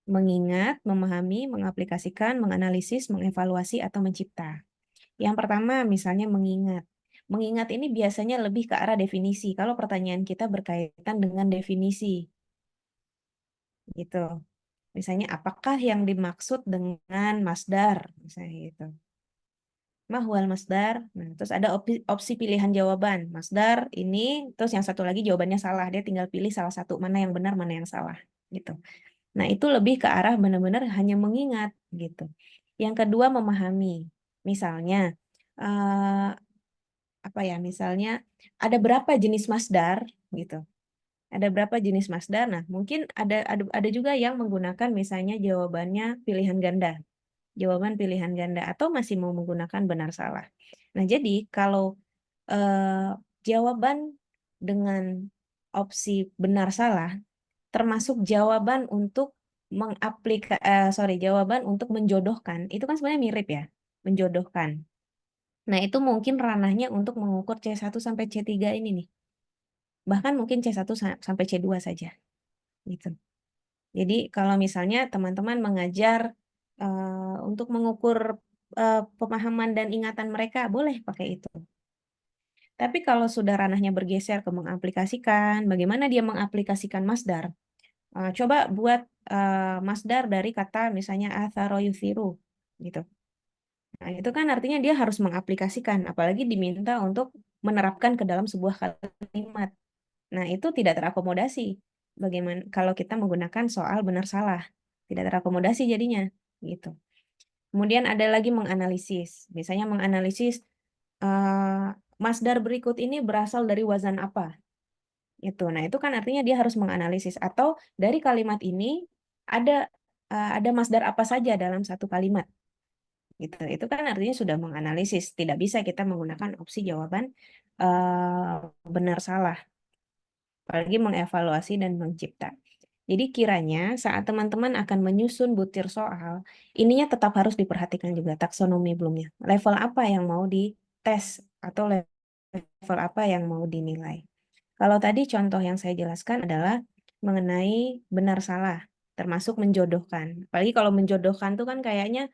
Mengingat, memahami, mengaplikasikan, menganalisis, mengevaluasi, atau mencipta. Yang pertama misalnya mengingat. Mengingat ini biasanya lebih ke arah definisi. Kalau pertanyaan kita berkaitan dengan definisi. Gitu. Misalnya apakah yang dimaksud dengan masdar? Misalnya gitu. Mahwal masdar. Nah, terus ada opsi pilihan jawaban. Masdar ini, terus yang satu lagi jawabannya salah. Dia tinggal pilih salah satu, mana yang benar, mana yang salah. Gitu. Nah, itu lebih ke arah benar-benar hanya mengingat. Gitu. Yang kedua memahami. Misalnya, apa ya, misalnya ada berapa jenis masdar gitu. Ada berapa jenis masdar? Nah, mungkin ada juga yang menggunakan misalnya jawabannya pilihan ganda. Jawaban pilihan ganda atau masih mau menggunakan benar salah. Nah, jadi kalau jawaban dengan opsi benar salah termasuk jawaban untuk jawaban untuk menjodohkan. Itu kan sebenarnya mirip ya, menjodohkan. Nah, itu mungkin ranahnya untuk mengukur C1 sampai C3 ini nih. Bahkan mungkin C1 sampai C2 saja. Gitu. Jadi kalau misalnya teman-teman mengajar untuk mengukur pemahaman dan ingatan mereka, boleh pakai itu. Tapi kalau sudah ranahnya bergeser ke mengaplikasikan, bagaimana dia mengaplikasikan masdar? Coba buat masdar dari kata misalnya atharo yuthiru, gitu. Nah, itu kan artinya dia harus mengaplikasikan, apalagi diminta untuk menerapkan ke dalam sebuah kalimat. Nah, itu tidak terakomodasi. Bagaimana kalau kita menggunakan soal benar salah, tidak terakomodasi jadinya gitu. Kemudian ada lagi menganalisis. Misalnya menganalisis masdar berikut ini berasal dari wazan apa? Itu. Nah, itu kan artinya dia harus menganalisis atau dari kalimat ini ada masdar apa saja dalam satu kalimat. Gitu. Itu kan artinya sudah menganalisis. Tidak bisa kita menggunakan opsi jawaban benar salah. Apalagi mengevaluasi dan mencipta. Jadi kiranya saat teman-teman akan menyusun butir soal, ininya tetap harus diperhatikan juga taksonomi belumnya. Level apa yang mau dites atau level apa yang mau dinilai. Kalau tadi contoh yang saya jelaskan adalah mengenai benar salah, termasuk menjodohkan. Apalagi kalau menjodohkan tuh kan kayaknya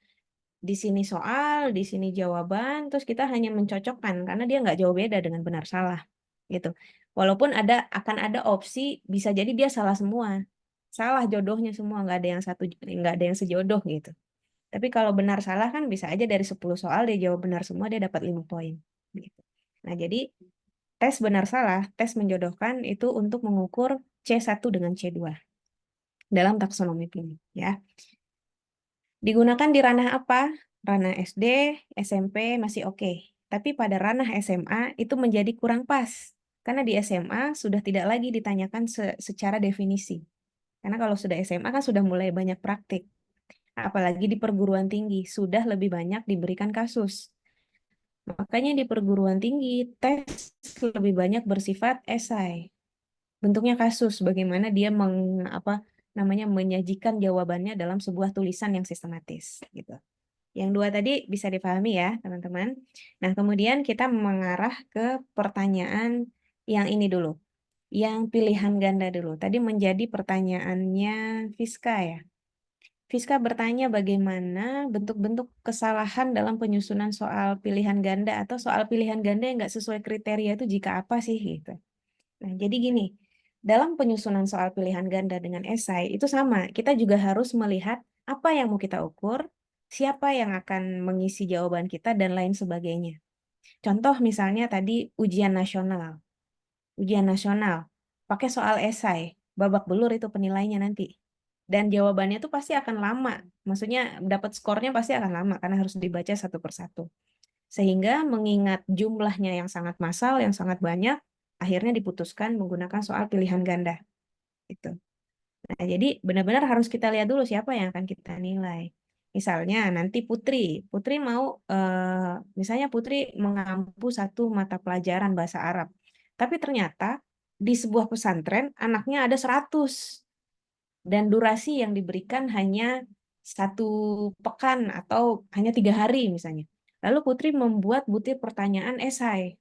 di sini soal, di sini jawaban, terus kita hanya mencocokkan karena dia nggak jauh beda dengan benar salah gitu. Walaupun akan ada opsi bisa jadi dia salah semua, salah jodohnya semua, nggak ada yang sejodoh gitu. Tapi kalau benar salah kan bisa aja dari 10 soal dia jawab benar semua, dia dapat 5 poin gitu. Nah, jadi tes benar salah, tes menjodohkan itu untuk mengukur C1 dengan C2 dalam taksonomi ini ya. Digunakan di ranah apa? Ranah SD, SMP masih oke. Tapi pada ranah SMA itu menjadi kurang pas. Karena di SMA sudah tidak lagi ditanyakan secara definisi. Karena kalau sudah SMA kan sudah mulai banyak praktik. Apalagi di perguruan tinggi, sudah lebih banyak diberikan kasus. Makanya di perguruan tinggi, tes lebih banyak bersifat esai. Bentuknya kasus, bagaimana dia menyajikan jawabannya dalam sebuah tulisan yang sistematis. Gitu. Yang dua tadi bisa dipahami ya, teman-teman. Nah, kemudian kita mengarah ke pertanyaan yang ini dulu. Yang pilihan ganda dulu. Tadi menjadi pertanyaannya Fiska ya. Fiska bertanya bagaimana bentuk-bentuk kesalahan dalam penyusunan soal pilihan ganda atau soal pilihan ganda yang nggak sesuai kriteria itu jika apa sih gitu. Nah, jadi gini, dalam penyusunan soal pilihan ganda dengan esai itu sama. Kita juga harus melihat apa yang mau kita ukur, siapa yang akan mengisi jawaban kita, dan lain sebagainya. Contoh misalnya tadi ujian nasional. Ujian nasional, pakai soal esai, babak belur itu penilainya nanti. Dan jawabannya itu pasti akan lama. Maksudnya dapat skornya pasti akan lama karena harus dibaca satu persatu. Sehingga mengingat jumlahnya yang sangat massal, yang sangat banyak, akhirnya diputuskan menggunakan soal pilihan ganda. Gitu. Nah, jadi benar-benar harus kita lihat dulu siapa yang akan kita nilai. Misalnya nanti Putri mau, misalnya Putri mengampu satu mata pelajaran bahasa Arab. Tapi ternyata di sebuah pesantren anaknya ada 100. Dan durasi yang diberikan hanya 1 pekan atau hanya 3 hari misalnya. Lalu Putri membuat butir pertanyaan esai.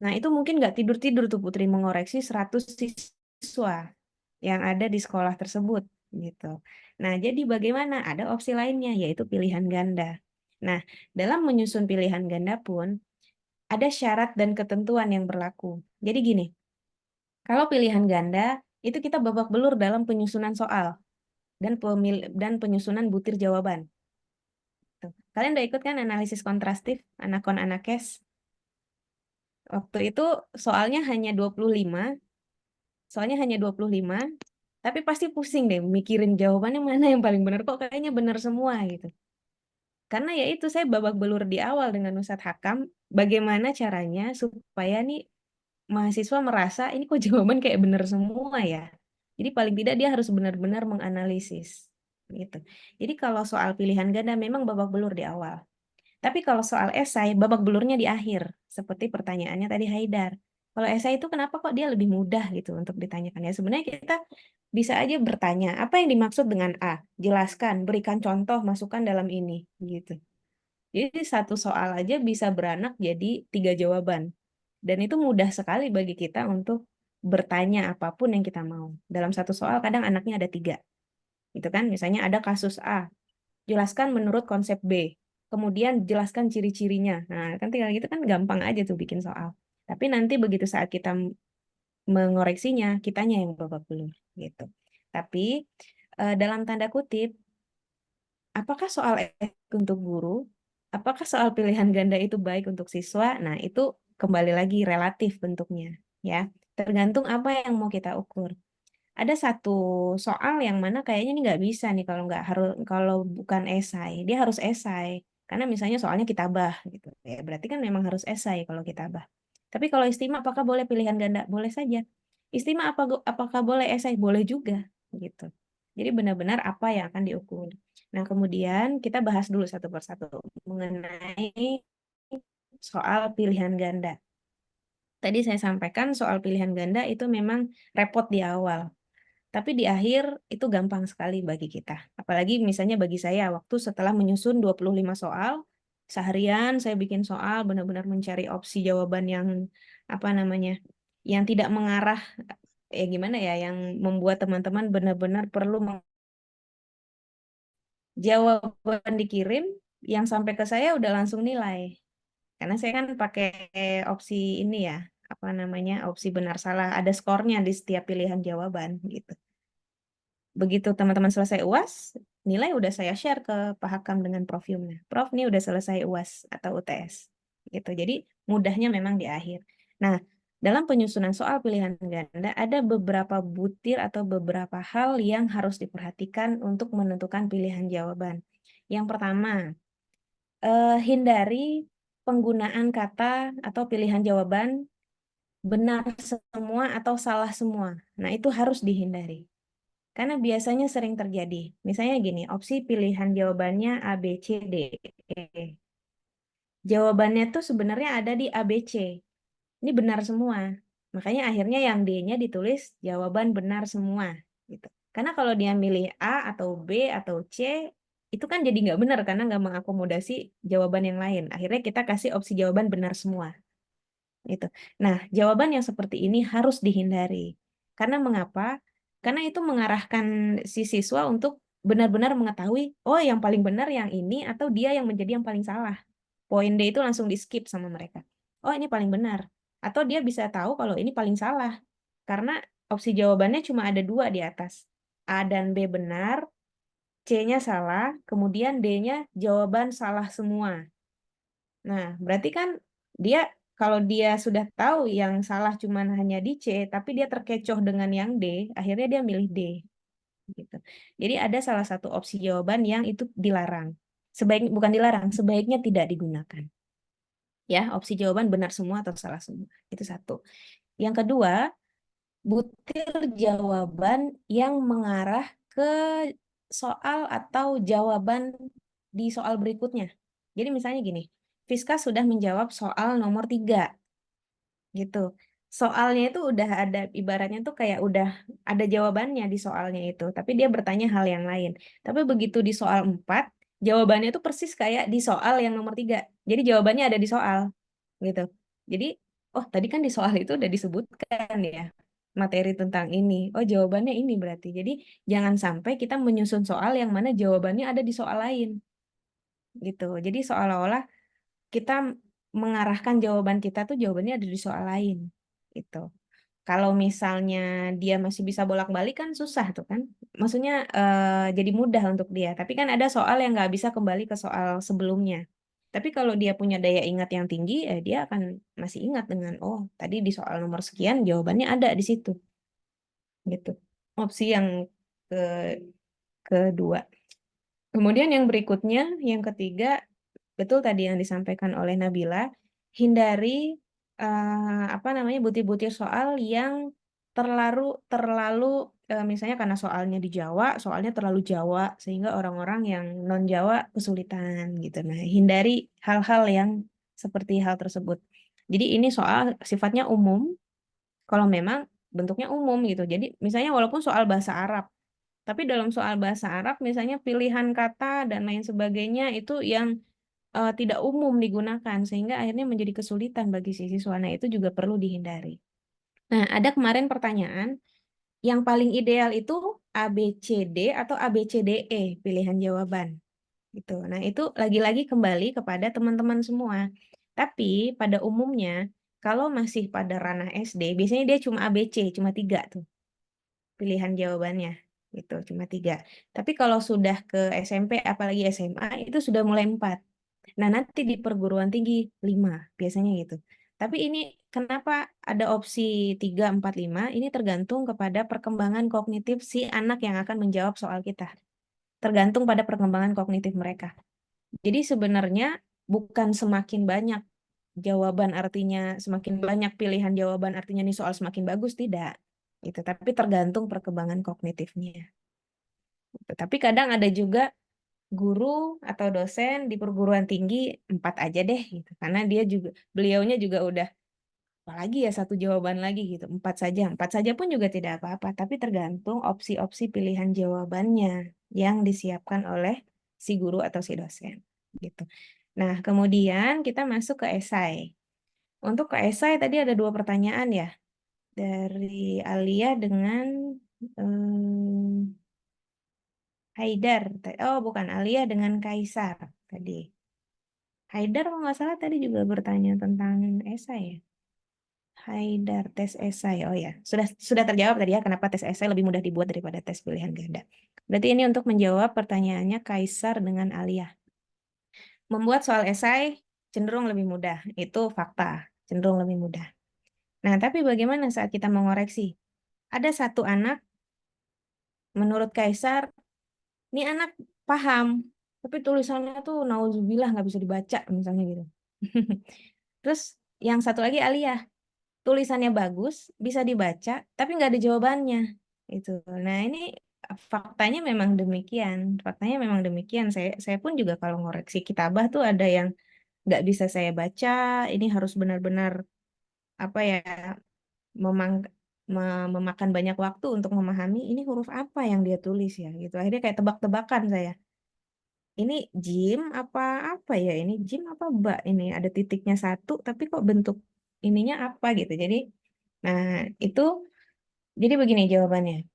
Nah, itu mungkin nggak tidur-tidur tuh Putri mengoreksi 100 siswa yang ada di sekolah tersebut. Gitu. Nah, jadi bagaimana? Ada opsi lainnya, yaitu pilihan ganda. Nah, dalam menyusun pilihan ganda pun, ada syarat dan ketentuan yang berlaku. Jadi gini, kalau pilihan ganda, itu kita babak belur dalam penyusunan soal dan penyusunan butir jawaban. Tuh. Kalian udah ikut kan analisis kontrastif, anakon anakes? Waktu itu soalnya hanya 25, tapi pasti pusing deh mikirin jawabannya mana yang paling benar, kok kayaknya benar semua gitu. Karena ya itu saya babak belur di awal dengan Ustadz Hakam, bagaimana caranya supaya nih mahasiswa merasa ini kok jawaban kayak benar semua ya. Jadi paling tidak dia harus benar-benar menganalisis gitu. Jadi kalau soal pilihan ganda memang babak belur di awal. Tapi kalau soal esai babak belurnya di akhir, seperti pertanyaannya tadi Haidar. Kalau esai itu kenapa kok dia lebih mudah gitu untuk ditanyakan ya? Sebenarnya kita bisa aja bertanya, apa yang dimaksud dengan A? Jelaskan, berikan contoh, masukkan dalam ini gitu. Jadi satu soal aja bisa beranak jadi 3 jawaban. Dan itu mudah sekali bagi kita untuk bertanya apapun yang kita mau. Dalam satu soal kadang anaknya ada 3. Gitu kan? Misalnya ada kasus A, jelaskan menurut konsep B. Kemudian jelaskan ciri-cirinya. Nah, kan tinggal gitu kan gampang aja tuh bikin soal. Tapi nanti begitu saat kita mengoreksinya, kitanya yang babak belur gitu. Tapi dalam tanda kutip, apakah soal untuk guru? Apakah soal pilihan ganda itu baik untuk siswa? Nah, itu kembali lagi relatif bentuknya, ya. Tergantung apa yang mau kita ukur. ada satu soal yang mana kayaknya ini nggak bisa nih kalau bukan esai. Dia harus esai. Karena misalnya soalnya kitabah gitu. Ya berarti kan memang harus esai kalau kitabah. Tapi kalau istimewa apakah boleh pilihan ganda? Boleh saja. Istimewa apakah boleh esai? Boleh juga gitu. Jadi benar-benar apa yang akan diukur. Nah, kemudian kita bahas dulu satu persatu mengenai soal pilihan ganda. Tadi saya sampaikan soal pilihan ganda itu memang repot di awal. Tapi di akhir itu gampang sekali bagi kita. Apalagi misalnya bagi saya, waktu setelah menyusun 25 soal, seharian saya bikin soal, benar-benar mencari opsi jawaban yang, apa namanya, yang tidak mengarah, gimana ya, yang membuat teman-teman benar-benar perlu jawaban dikirim, yang sampai ke saya udah langsung nilai. Karena saya kan pakai opsi ini ya, apa namanya, opsi benar salah, ada skornya di setiap pilihan jawaban gitu. Begitu teman-teman selesai UAS, nilai udah saya share ke Pak Hakam dengan Prof Yumna. Prof, nih udah selesai UAS atau UTS. Gitu. Jadi mudahnya memang di akhir. Nah, dalam penyusunan soal pilihan ganda ada beberapa butir atau beberapa hal yang harus diperhatikan untuk menentukan pilihan jawaban. Yang pertama, hindari penggunaan kata atau pilihan jawaban benar semua atau salah semua. Nah, itu harus dihindari. Karena biasanya sering terjadi. Misalnya gini, opsi pilihan jawabannya A, B, C, D, E. Jawabannya tuh sebenarnya ada di A, B, C. Ini benar semua. Makanya akhirnya yang D-nya ditulis jawaban benar semua. Gitu. Karena kalau dia milih A atau B atau C, itu kan jadi nggak benar karena nggak mengakomodasi jawaban yang lain. Akhirnya kita kasih opsi jawaban benar semua. Gitu. Nah, jawaban yang seperti ini harus dihindari. Karena mengapa? Karena itu mengarahkan si siswa untuk benar-benar mengetahui, oh yang paling benar yang ini atau dia yang menjadi yang paling salah. Poin D itu langsung di skip sama mereka. Oh ini paling benar. Atau dia bisa tahu kalau ini paling salah. Karena opsi jawabannya cuma ada dua di atas. A dan B benar, C-nya salah, kemudian D-nya jawaban salah semua. Nah, berarti kan dia kalau dia sudah tahu yang salah cuman hanya di C, tapi dia terkecoh dengan yang D, akhirnya dia milih D. Gitu. Jadi ada salah satu opsi jawaban yang itu dilarang. Bukan dilarang, sebaiknya tidak digunakan. Ya, opsi jawaban benar semua atau salah semua. Itu satu. Yang kedua, butir jawaban yang mengarah ke soal atau jawaban di soal berikutnya. Jadi misalnya gini, Fiska sudah menjawab soal nomor 3. Gitu. Soalnya itu udah ada, ibaratnya tuh kayak udah ada jawabannya di soalnya itu, tapi dia bertanya hal yang lain. Tapi begitu di soal 4, jawabannya itu persis kayak di soal yang nomor 3. Jadi jawabannya ada di soal, gitu. Jadi, oh tadi kan di soal itu udah disebutkan ya, materi tentang ini. Oh jawabannya ini berarti. Jadi jangan sampai kita menyusun soal yang mana jawabannya ada di soal lain. Gitu. Jadi seolah-olah kita mengarahkan jawaban kita tuh jawabannya ada di soal lain gitu. Kalau misalnya dia masih bisa bolak-balik kan susah tuh kan. Maksudnya jadi mudah untuk dia. Tapi kan ada soal yang nggak bisa kembali ke soal sebelumnya. Tapi kalau dia punya daya ingat yang tinggi, dia akan masih ingat dengan oh tadi di soal nomor sekian jawabannya ada di situ. Gitu. Opsi yang ke kedua. Kemudian yang berikutnya, yang ketiga, betul tadi yang disampaikan oleh Nabila, hindari apa namanya butir-butir soal yang terlalu misalnya karena soalnya di Jawa, soalnya terlalu Jawa sehingga orang-orang yang non Jawa kesulitan gitu. Nah, hindari hal-hal yang seperti hal tersebut. Jadi ini soal sifatnya umum, kalau memang bentuknya umum gitu. Jadi misalnya walaupun soal bahasa Arab, tapi dalam soal bahasa Arab misalnya pilihan kata dan lain sebagainya itu yang tidak umum digunakan sehingga akhirnya menjadi kesulitan bagi si siswa. Nah, itu juga perlu dihindari. Nah, ada kemarin pertanyaan yang paling ideal itu A, B, C, D atau A, B, C, D, E pilihan jawaban. Gitu. Nah, itu lagi-lagi kembali kepada teman-teman semua. Tapi pada umumnya kalau masih pada ranah SD, biasanya dia cuma A, B, C, cuma 3 tuh pilihan jawabannya. Gitu, cuma 3. Tapi kalau sudah ke SMP, apalagi SMA, itu sudah mulai 4. Nah, nanti di perguruan tinggi 5, biasanya gitu. Tapi ini kenapa ada opsi 3, 4, 5? Ini tergantung kepada perkembangan kognitif si anak yang akan menjawab soal kita. Tergantung pada perkembangan kognitif mereka. Jadi sebenarnya bukan semakin banyak jawaban artinya semakin banyak pilihan jawaban artinya nih soal semakin bagus, tidak. Itu tapi tergantung perkembangan kognitifnya. Tapi kadang ada juga guru atau dosen di perguruan tinggi 4 aja deh gitu. Karena beliaunya juga udah apalagi ya satu jawaban lagi gitu. 4 saja pun juga tidak apa-apa. Tapi tergantung opsi-opsi pilihan jawabannya yang disiapkan oleh si guru atau si dosen gitu. Nah, kemudian kita masuk ke esai. Untuk ke esai tadi ada 2 pertanyaan ya. Dari Alia dengan Haidar. Oh, bukan, Alia dengan Kaisar tadi. Haidar kalau nggak salah tadi juga bertanya tentang esai ya. Haidar tes esai. Oh ya, sudah terjawab tadi ya kenapa tes esai lebih mudah dibuat daripada tes pilihan ganda. Berarti ini untuk menjawab pertanyaannya Kaisar dengan Alia. Membuat soal esai cenderung lebih mudah. Itu fakta, cenderung lebih mudah. Nah, tapi bagaimana saat kita mengoreksi? Ada satu anak, menurut Kaisar, ini anak paham, tapi tulisannya tuh nauzubillah nggak bisa dibaca misalnya gitu. Terus yang satu lagi Alia, tulisannya bagus, bisa dibaca, tapi nggak ada jawabannya. Itu. Nah ini faktanya memang demikian. Faktanya memang demikian. Saya pun juga kalau ngoreksi kitabah tuh ada yang nggak bisa saya baca. Ini harus benar-benar apa ya memakan banyak waktu untuk memahami ini huruf apa yang dia tulis ya gitu. Akhirnya kayak tebak-tebakan saya. Ini jim apa ya? Ini jim apa ba? Ini ada titiknya 1 tapi kok bentuk ininya apa gitu. Jadi nah, itu jadi begini jawabannya.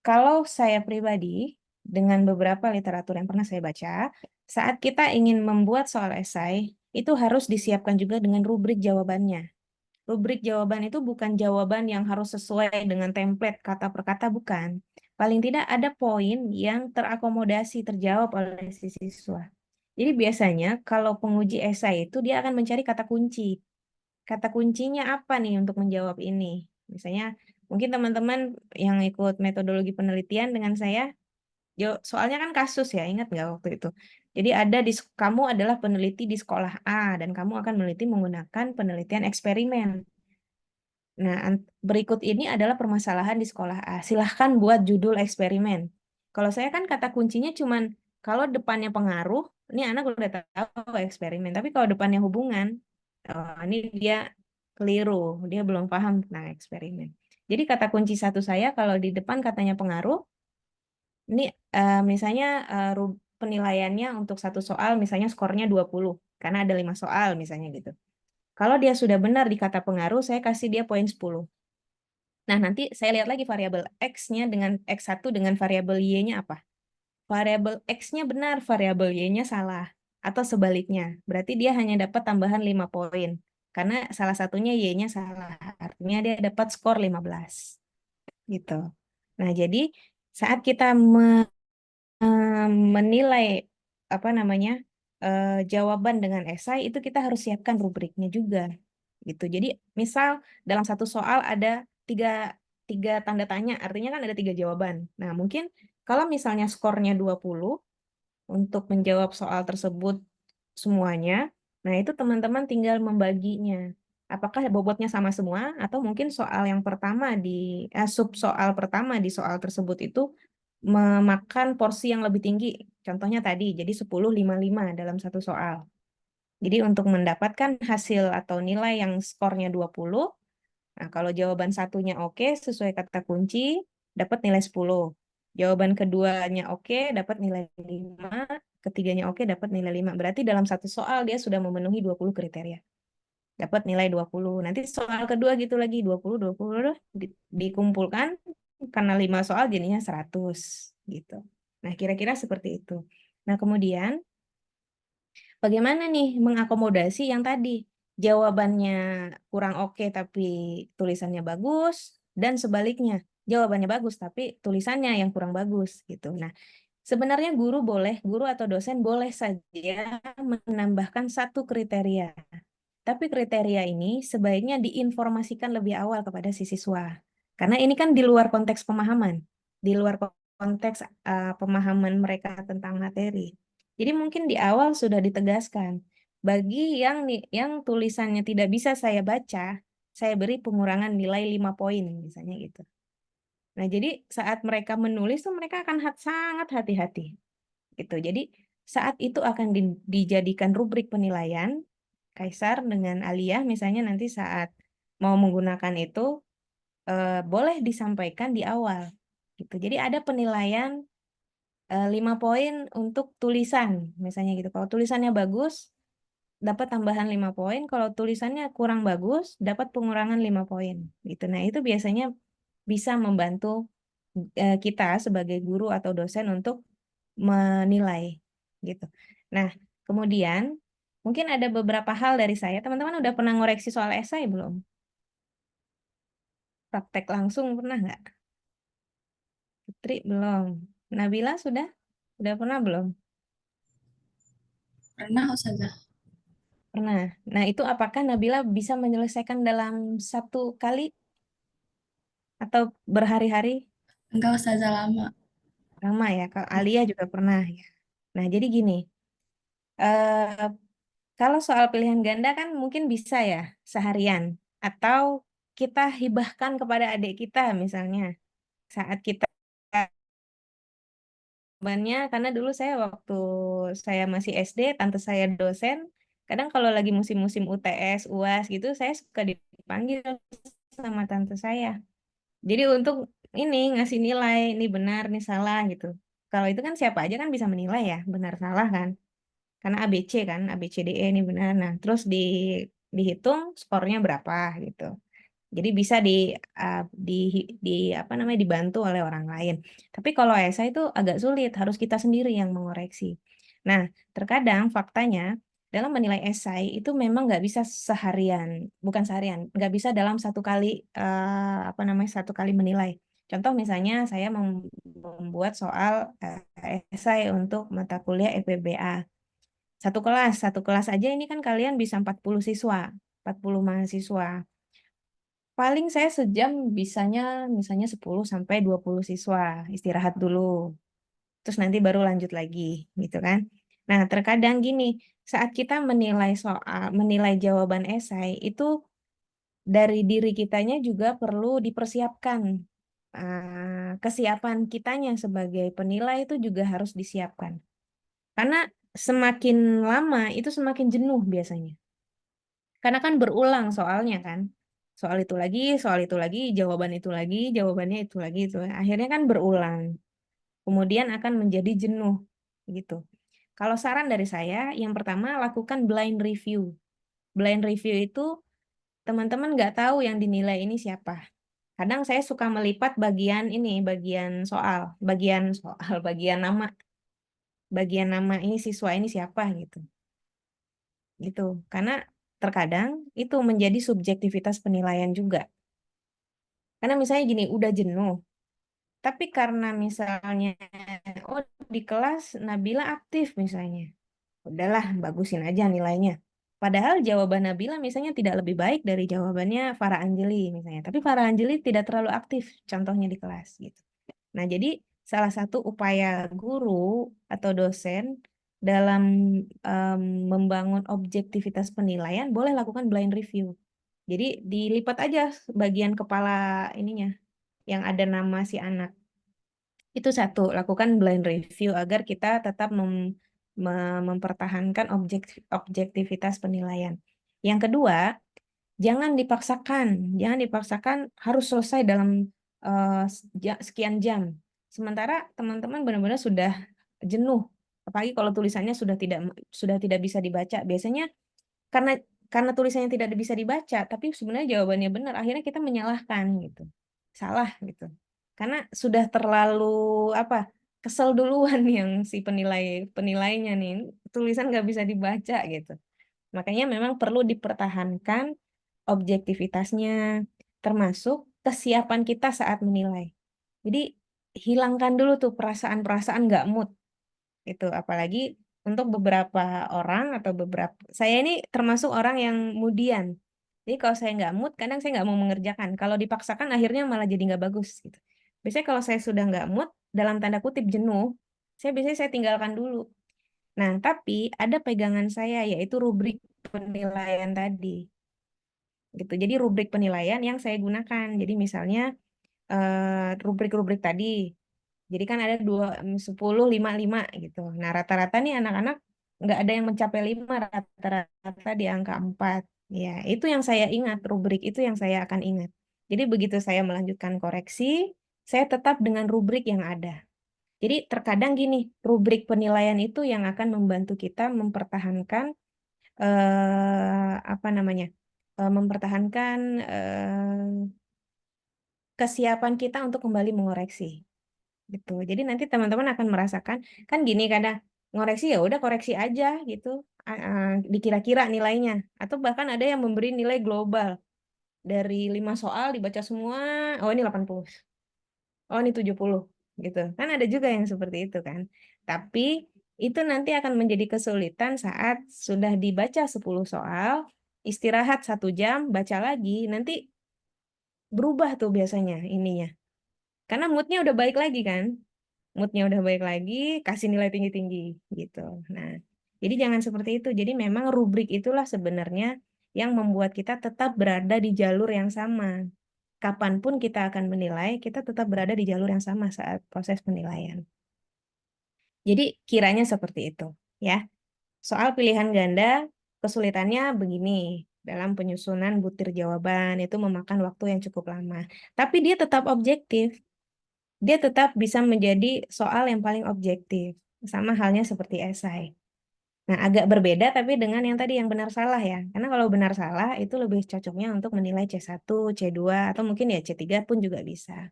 Kalau saya pribadi dengan beberapa literatur yang pernah saya baca, saat kita ingin membuat soal esai, itu harus disiapkan juga dengan rubrik jawabannya. Rubrik jawaban itu bukan jawaban yang harus sesuai dengan template kata per kata, bukan. Paling tidak ada poin yang terakomodasi, terjawab oleh si siswa. Jadi biasanya kalau penguji esai itu dia akan mencari kata kunci. Kata kuncinya apa nih untuk menjawab ini? Misalnya mungkin teman-teman yang ikut metodologi penelitian dengan saya, soalnya kan kasus ya, ingat nggak waktu itu? Jadi kamu adalah peneliti di sekolah A dan kamu akan meneliti menggunakan penelitian eksperimen. Nah, berikut ini adalah permasalahan di sekolah A. Silahkan buat judul eksperimen. Kalau saya kan kata kuncinya cuman kalau depannya pengaruh, ini anak udah tahu eksperimen. Tapi kalau depannya hubungan, ini dia keliru. Dia belum paham tentang eksperimen. Jadi kata kunci satu saya kalau di depan katanya pengaruh, ini misalnya penilaiannya untuk satu soal misalnya skornya 20 karena ada 5 soal misalnya gitu. Kalau dia sudah benar di kata pengaruh, saya kasih dia poin 10. Nah, nanti saya lihat lagi variabel X-nya dengan X1 dengan variabel Y-nya apa. Variabel X-nya benar, variabel Y-nya salah. Atau sebaliknya, berarti dia hanya dapat tambahan 5 poin. Karena salah satunya Y-nya salah. Artinya dia dapat skor 15. Gitu. Nah, jadi saat kita menilai jawaban dengan esai itu kita harus siapkan rubriknya juga gitu. Jadi misal dalam satu soal ada tiga tanda tanya, artinya kan ada 3 jawaban. Nah mungkin kalau misalnya skornya 20 untuk menjawab soal tersebut semuanya, nah itu teman-teman tinggal membaginya. Apakah bobotnya sama semua atau mungkin soal yang pertama sub soal pertama di soal tersebut itu memakan porsi yang lebih tinggi. Contohnya tadi, jadi 10-5-5 dalam satu soal. Jadi untuk mendapatkan hasil atau nilai yang skornya 20, nah kalau jawaban satunya oke, sesuai kata kunci, dapat nilai 10. Jawaban keduanya oke, dapat nilai 5. Ketiganya oke, dapat nilai 5. Berarti dalam satu soal dia sudah memenuhi 20 kriteria. Dapat nilai 20. Nanti soal kedua gitu lagi, 20, dikumpulkan, karena 5 soal jadinya 100 gitu. Nah, kira-kira seperti itu. Nah, kemudian bagaimana nih mengakomodasi yang tadi jawabannya kurang oke tapi tulisannya bagus dan sebaliknya jawabannya bagus tapi tulisannya yang kurang bagus gitu. Nah, sebenarnya guru atau dosen boleh saja menambahkan 1 kriteria. Tapi kriteria ini sebaiknya diinformasikan lebih awal kepada si siswa. Karena ini kan di luar konteks pemahaman, di luar konteks pemahaman mereka tentang materi. Jadi mungkin di awal sudah ditegaskan, bagi yang tulisannya tidak bisa saya baca, saya beri pengurangan nilai 5 poin, misalnya gitu. Nah, jadi saat mereka menulis tuh mereka akan sangat hati-hati. Gitu. Jadi saat itu akan dijadikan rubrik penilaian. Kaisar dengan Aliyah misalnya nanti saat mau menggunakan itu boleh disampaikan di awal. Gitu. Jadi ada penilaian 5 poin untuk tulisan misalnya gitu. Kalau tulisannya bagus dapat tambahan 5 poin, kalau tulisannya kurang bagus dapat pengurangan 5 poin. Gitu. Nah, itu biasanya bisa membantu kita sebagai guru atau dosen untuk menilai gitu. Nah, kemudian mungkin ada beberapa hal dari saya. Teman-teman udah pernah ngoreksi soal esai belum? Praktek langsung pernah nggak? Putri belum. Nabila sudah? Udah pernah belum? Pernah, Ustazah? Pernah. Nah, itu apakah Nabila bisa menyelesaikan dalam 1 kali atau berhari-hari? Enggak, Ustazah, lama. Lama ya. Kalau Alia juga pernah ya. Nah, jadi gini. eh Kalau soal pilihan ganda kan mungkin bisa ya seharian atau kita hibahkan kepada adik kita misalnya saat kita bannya karena dulu saya waktu saya masih SD tante saya dosen kadang kalau lagi musim-musim UTS UAS gitu saya suka dipanggil sama tante saya jadi untuk ini ngasih nilai ini benar ini salah gitu kalau itu kan siapa aja kan bisa menilai ya benar salah kan karena ABC kan ABCDE ini benar nah terus dihitung skornya berapa gitu jadi bisa di apa namanya dibantu oleh orang lain tapi kalau esai itu agak sulit harus kita sendiri yang mengoreksi nah terkadang faktanya dalam menilai esai itu memang nggak bisa seharian bukan seharian nggak bisa dalam 1 kali apa namanya 1 kali menilai contoh misalnya saya membuat soal esai untuk mata kuliah FPBA satu kelas aja ini kan kalian bisa 40 siswa, 40 mahasiswa. Paling saya sejam bisanya misalnya 10 sampai 20 siswa, istirahat dulu. Terus nanti baru lanjut lagi, gitu kan. Nah, terkadang gini, saat kita menilai jawaban esai itu dari diri kitanya juga perlu dipersiapkan. Kesiapan kitanya sebagai penilai itu juga harus disiapkan. Karena semakin lama itu semakin jenuh biasanya. Karena kan berulang soalnya kan. Soal itu lagi, jawabannya itu lagi itu. Akhirnya kan berulang. Kemudian akan menjadi jenuh gitu. Kalau saran dari saya, yang pertama lakukan blind review. Blind review itu teman-teman nggak tahu yang dinilai ini siapa. Kadang saya suka melipat bagian nama. Bagian nama ini siswa ini siapa gitu. Gitu. Karena terkadang itu menjadi subjektivitas penilaian juga. Karena misalnya gini, udah jenuh. Tapi karena misalnya, oh di kelas Nabila aktif misalnya. Udahlah, bagusin aja nilainya. Padahal jawaban Nabila misalnya tidak lebih baik dari jawabannya Farah Anjeli misalnya. Tapi Farah Anjeli tidak terlalu aktif contohnya di kelas gitu. Nah, jadi salah satu upaya guru atau dosen dalam membangun objektivitas penilaian boleh lakukan blind review. Jadi dilipat aja bagian kepala ininya yang ada nama si anak. Itu satu, lakukan blind review agar kita tetap mempertahankan objektivitas penilaian. Yang kedua, jangan dipaksakan harus selesai dalam sekian jam. Sementara teman-teman benar-benar sudah jenuh, apalagi kalau tulisannya sudah tidak bisa dibaca. Biasanya karena tulisannya tidak bisa dibaca, tapi sebenarnya jawabannya benar, akhirnya kita menyalahkan gitu. Salah gitu. Karena sudah terlalu kesel duluan yang si penilainya nih, tulisan nggak bisa dibaca gitu. Makanya memang perlu dipertahankan objektivitasnya, termasuk kesiapan kita saat menilai. Jadi hilangkan dulu tuh perasaan-perasaan nggak mood. Itu apalagi untuk beberapa orang atau saya ini termasuk orang yang moodian. Jadi kalau saya nggak mood, kadang saya nggak mau mengerjakan. Kalau dipaksakan akhirnya malah jadi nggak bagus gitu. Biasanya kalau saya sudah nggak mood, dalam tanda kutip jenuh, biasanya saya tinggalkan dulu. Nah, tapi ada pegangan saya yaitu rubrik penilaian tadi. Gitu. Jadi rubrik penilaian yang saya gunakan. Jadi misalnya rubrik-rubrik tadi. Jadi kan ada 10, 5, 5 gitu. Nah, rata-rata nih anak-anak nggak ada yang mencapai 5, rata-rata di angka 4. Ya, itu yang saya ingat, rubrik itu yang saya akan ingat. Jadi begitu saya melanjutkan koreksi, saya tetap dengan rubrik yang ada. Jadi terkadang gini, rubrik penilaian itu yang akan membantu kita mempertahankan apa namanya? Mempertahankan kesiapan kita untuk kembali mengoreksi gitu. Jadi nanti teman-teman akan merasakan kan gini kadang ngoreksi ya udah koreksi aja gitu. Dikira-kira nilainya atau bahkan ada yang memberi nilai global dari 5 soal dibaca semua, oh ini 80. Oh ini 70 gitu. Kan ada juga yang seperti itu kan. Tapi itu nanti akan menjadi kesulitan saat sudah dibaca 10 soal, istirahat 1 jam, baca lagi, nanti berubah tuh biasanya ininya. Karena moodnya udah baik lagi kan. Moodnya udah baik lagi, kasih nilai tinggi-tinggi gitu. Nah, jadi jangan seperti itu. Jadi memang rubrik itulah sebenarnya yang membuat kita tetap berada di jalur yang sama. Kapanpun kita akan menilai, kita tetap berada di jalur yang sama saat proses penilaian. Jadi kiranya seperti itu, ya. Soal pilihan ganda, kesulitannya begini. Dalam penyusunan butir jawaban itu memakan waktu yang cukup lama. Tapi dia tetap objektif. Dia tetap bisa menjadi soal yang paling objektif. Sama halnya seperti esai. Nah, agak berbeda tapi dengan yang tadi yang benar salah ya. Karena kalau benar salah itu lebih cocoknya untuk menilai C1, C2, atau mungkin ya C3 pun juga bisa.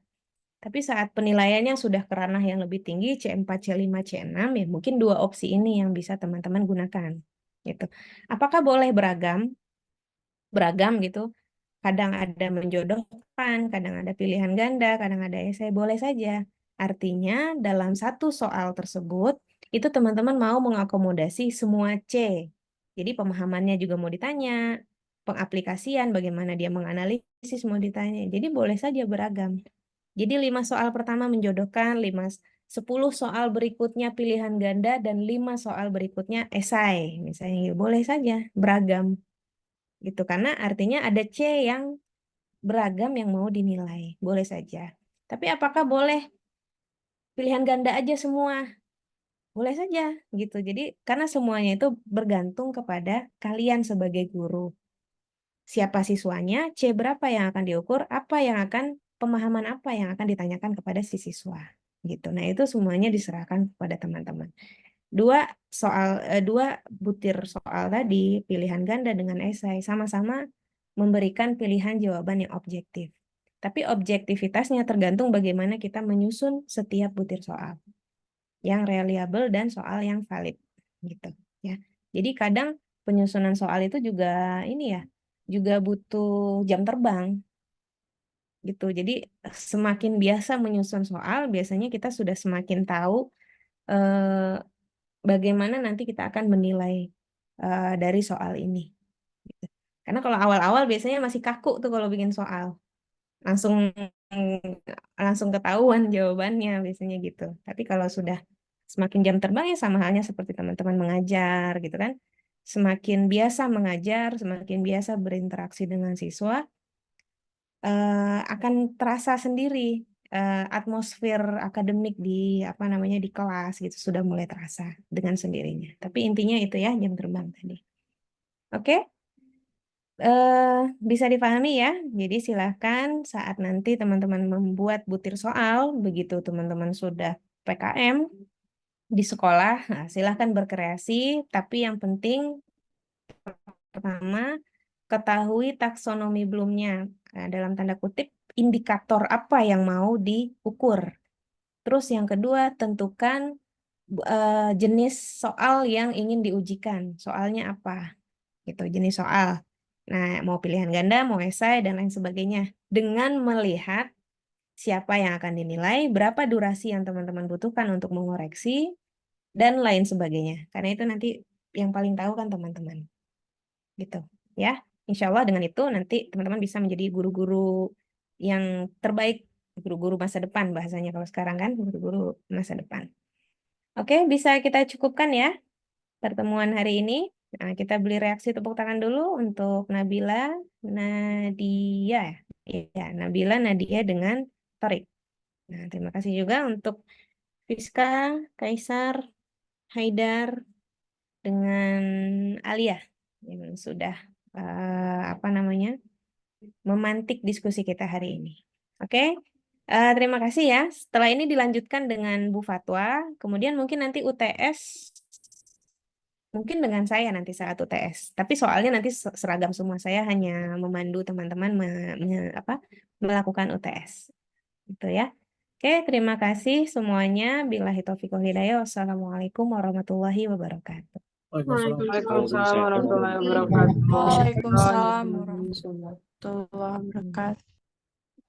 Tapi saat penilaiannya sudah ke ranah yang lebih tinggi, C4, C5, C6, ya mungkin 2 opsi ini yang bisa teman-teman gunakan. Gitu. Apakah boleh beragam? Beragam gitu. Kadang ada menjodohkan, kadang ada pilihan ganda, kadang ada esai, boleh saja. Artinya dalam satu soal tersebut, itu teman-teman mau mengakomodasi semua C. Jadi pemahamannya juga mau ditanya, pengaplikasian, bagaimana dia menganalisis mau ditanya. Jadi boleh saja beragam. Jadi 5 soal pertama menjodohkan, 10 soal berikutnya pilihan ganda, dan 5 soal berikutnya esai. Misalnya boleh saja beragam. Gitu, karena artinya ada C yang beragam yang mau dinilai, boleh saja. Tapi apakah boleh pilihan ganda aja semua? Boleh saja, gitu. Jadi karena semuanya itu bergantung kepada kalian sebagai guru. Siapa siswanya, C berapa yang akan diukur, pemahaman apa yang akan ditanyakan kepada si siswa. Gitu. Nah, itu semuanya diserahkan kepada teman-teman. Dua butir soal tadi, pilihan ganda dengan esai, sama-sama memberikan pilihan jawaban yang objektif. Tapi objektivitasnya tergantung bagaimana kita menyusun setiap butir soal. Yang reliable dan soal yang valid. Gitu. Ya. Jadi kadang penyusunan soal itu juga ini ya, juga butuh jam terbang. Gitu. Jadi semakin biasa menyusun soal, biasanya kita sudah semakin tahu bagaimana nanti kita akan menilai dari soal ini. Gitu. Karena kalau awal-awal biasanya masih kaku tuh kalau bikin soal. Langsung ketahuan jawabannya biasanya gitu. Tapi kalau sudah semakin jam terbang ya sama halnya seperti teman-teman mengajar gitu kan. Semakin biasa mengajar, semakin biasa berinteraksi dengan siswa, akan terasa sendiri atmosfer akademik di di kelas gitu sudah mulai terasa dengan sendirinya. Tapi intinya itu ya jam terbang tadi. Oke? Bisa dipahami ya. Jadi silahkan saat nanti teman-teman membuat butir soal, begitu teman-teman sudah PKM di sekolah, nah, silahkan berkreasi. Tapi yang penting pertama ketahui taksonomi belumnya. Nah, dalam tanda kutip indikator apa yang mau diukur. Terus yang kedua tentukan jenis soal yang ingin diujikan. Soalnya apa? Gitu, jenis soal. Nah, mau pilihan ganda, mau esai, dan lain sebagainya. Dengan melihat siapa yang akan dinilai, berapa durasi yang teman-teman butuhkan untuk mengoreksi, dan lain sebagainya. Karena itu nanti yang paling tahu kan teman-teman. Gitu ya. Insya Allah dengan itu nanti teman-teman bisa menjadi guru-guru yang terbaik, guru-guru masa depan bahasanya kalau sekarang kan, guru-guru masa depan. Oke, bisa kita cukupkan ya pertemuan hari ini. Nah, kita beli reaksi tepuk tangan dulu untuk Nabila, Nadia. Ya, Nabila, Nadia dengan Torik. Nah, terima kasih juga untuk Fiska, Kaisar, Haidar, dengan Alia yang sudah memantik diskusi kita hari ini. Oke, terima kasih ya. Setelah ini dilanjutkan dengan Bu Fatwa, kemudian mungkin nanti UTS, mungkin dengan saya nanti saat UTS. Tapi soalnya nanti seragam semua, saya hanya memandu teman-teman melakukan UTS. Gitu ya. Oke, terima kasih semuanya. Billahi taufiq wal hidayah. Wassalamualaikum warahmatullahi wabarakatuh. Waalaikumsalam warahmatullahi wabarakatuh. Waalaikumsalam warahmatullahi wabarakatuh.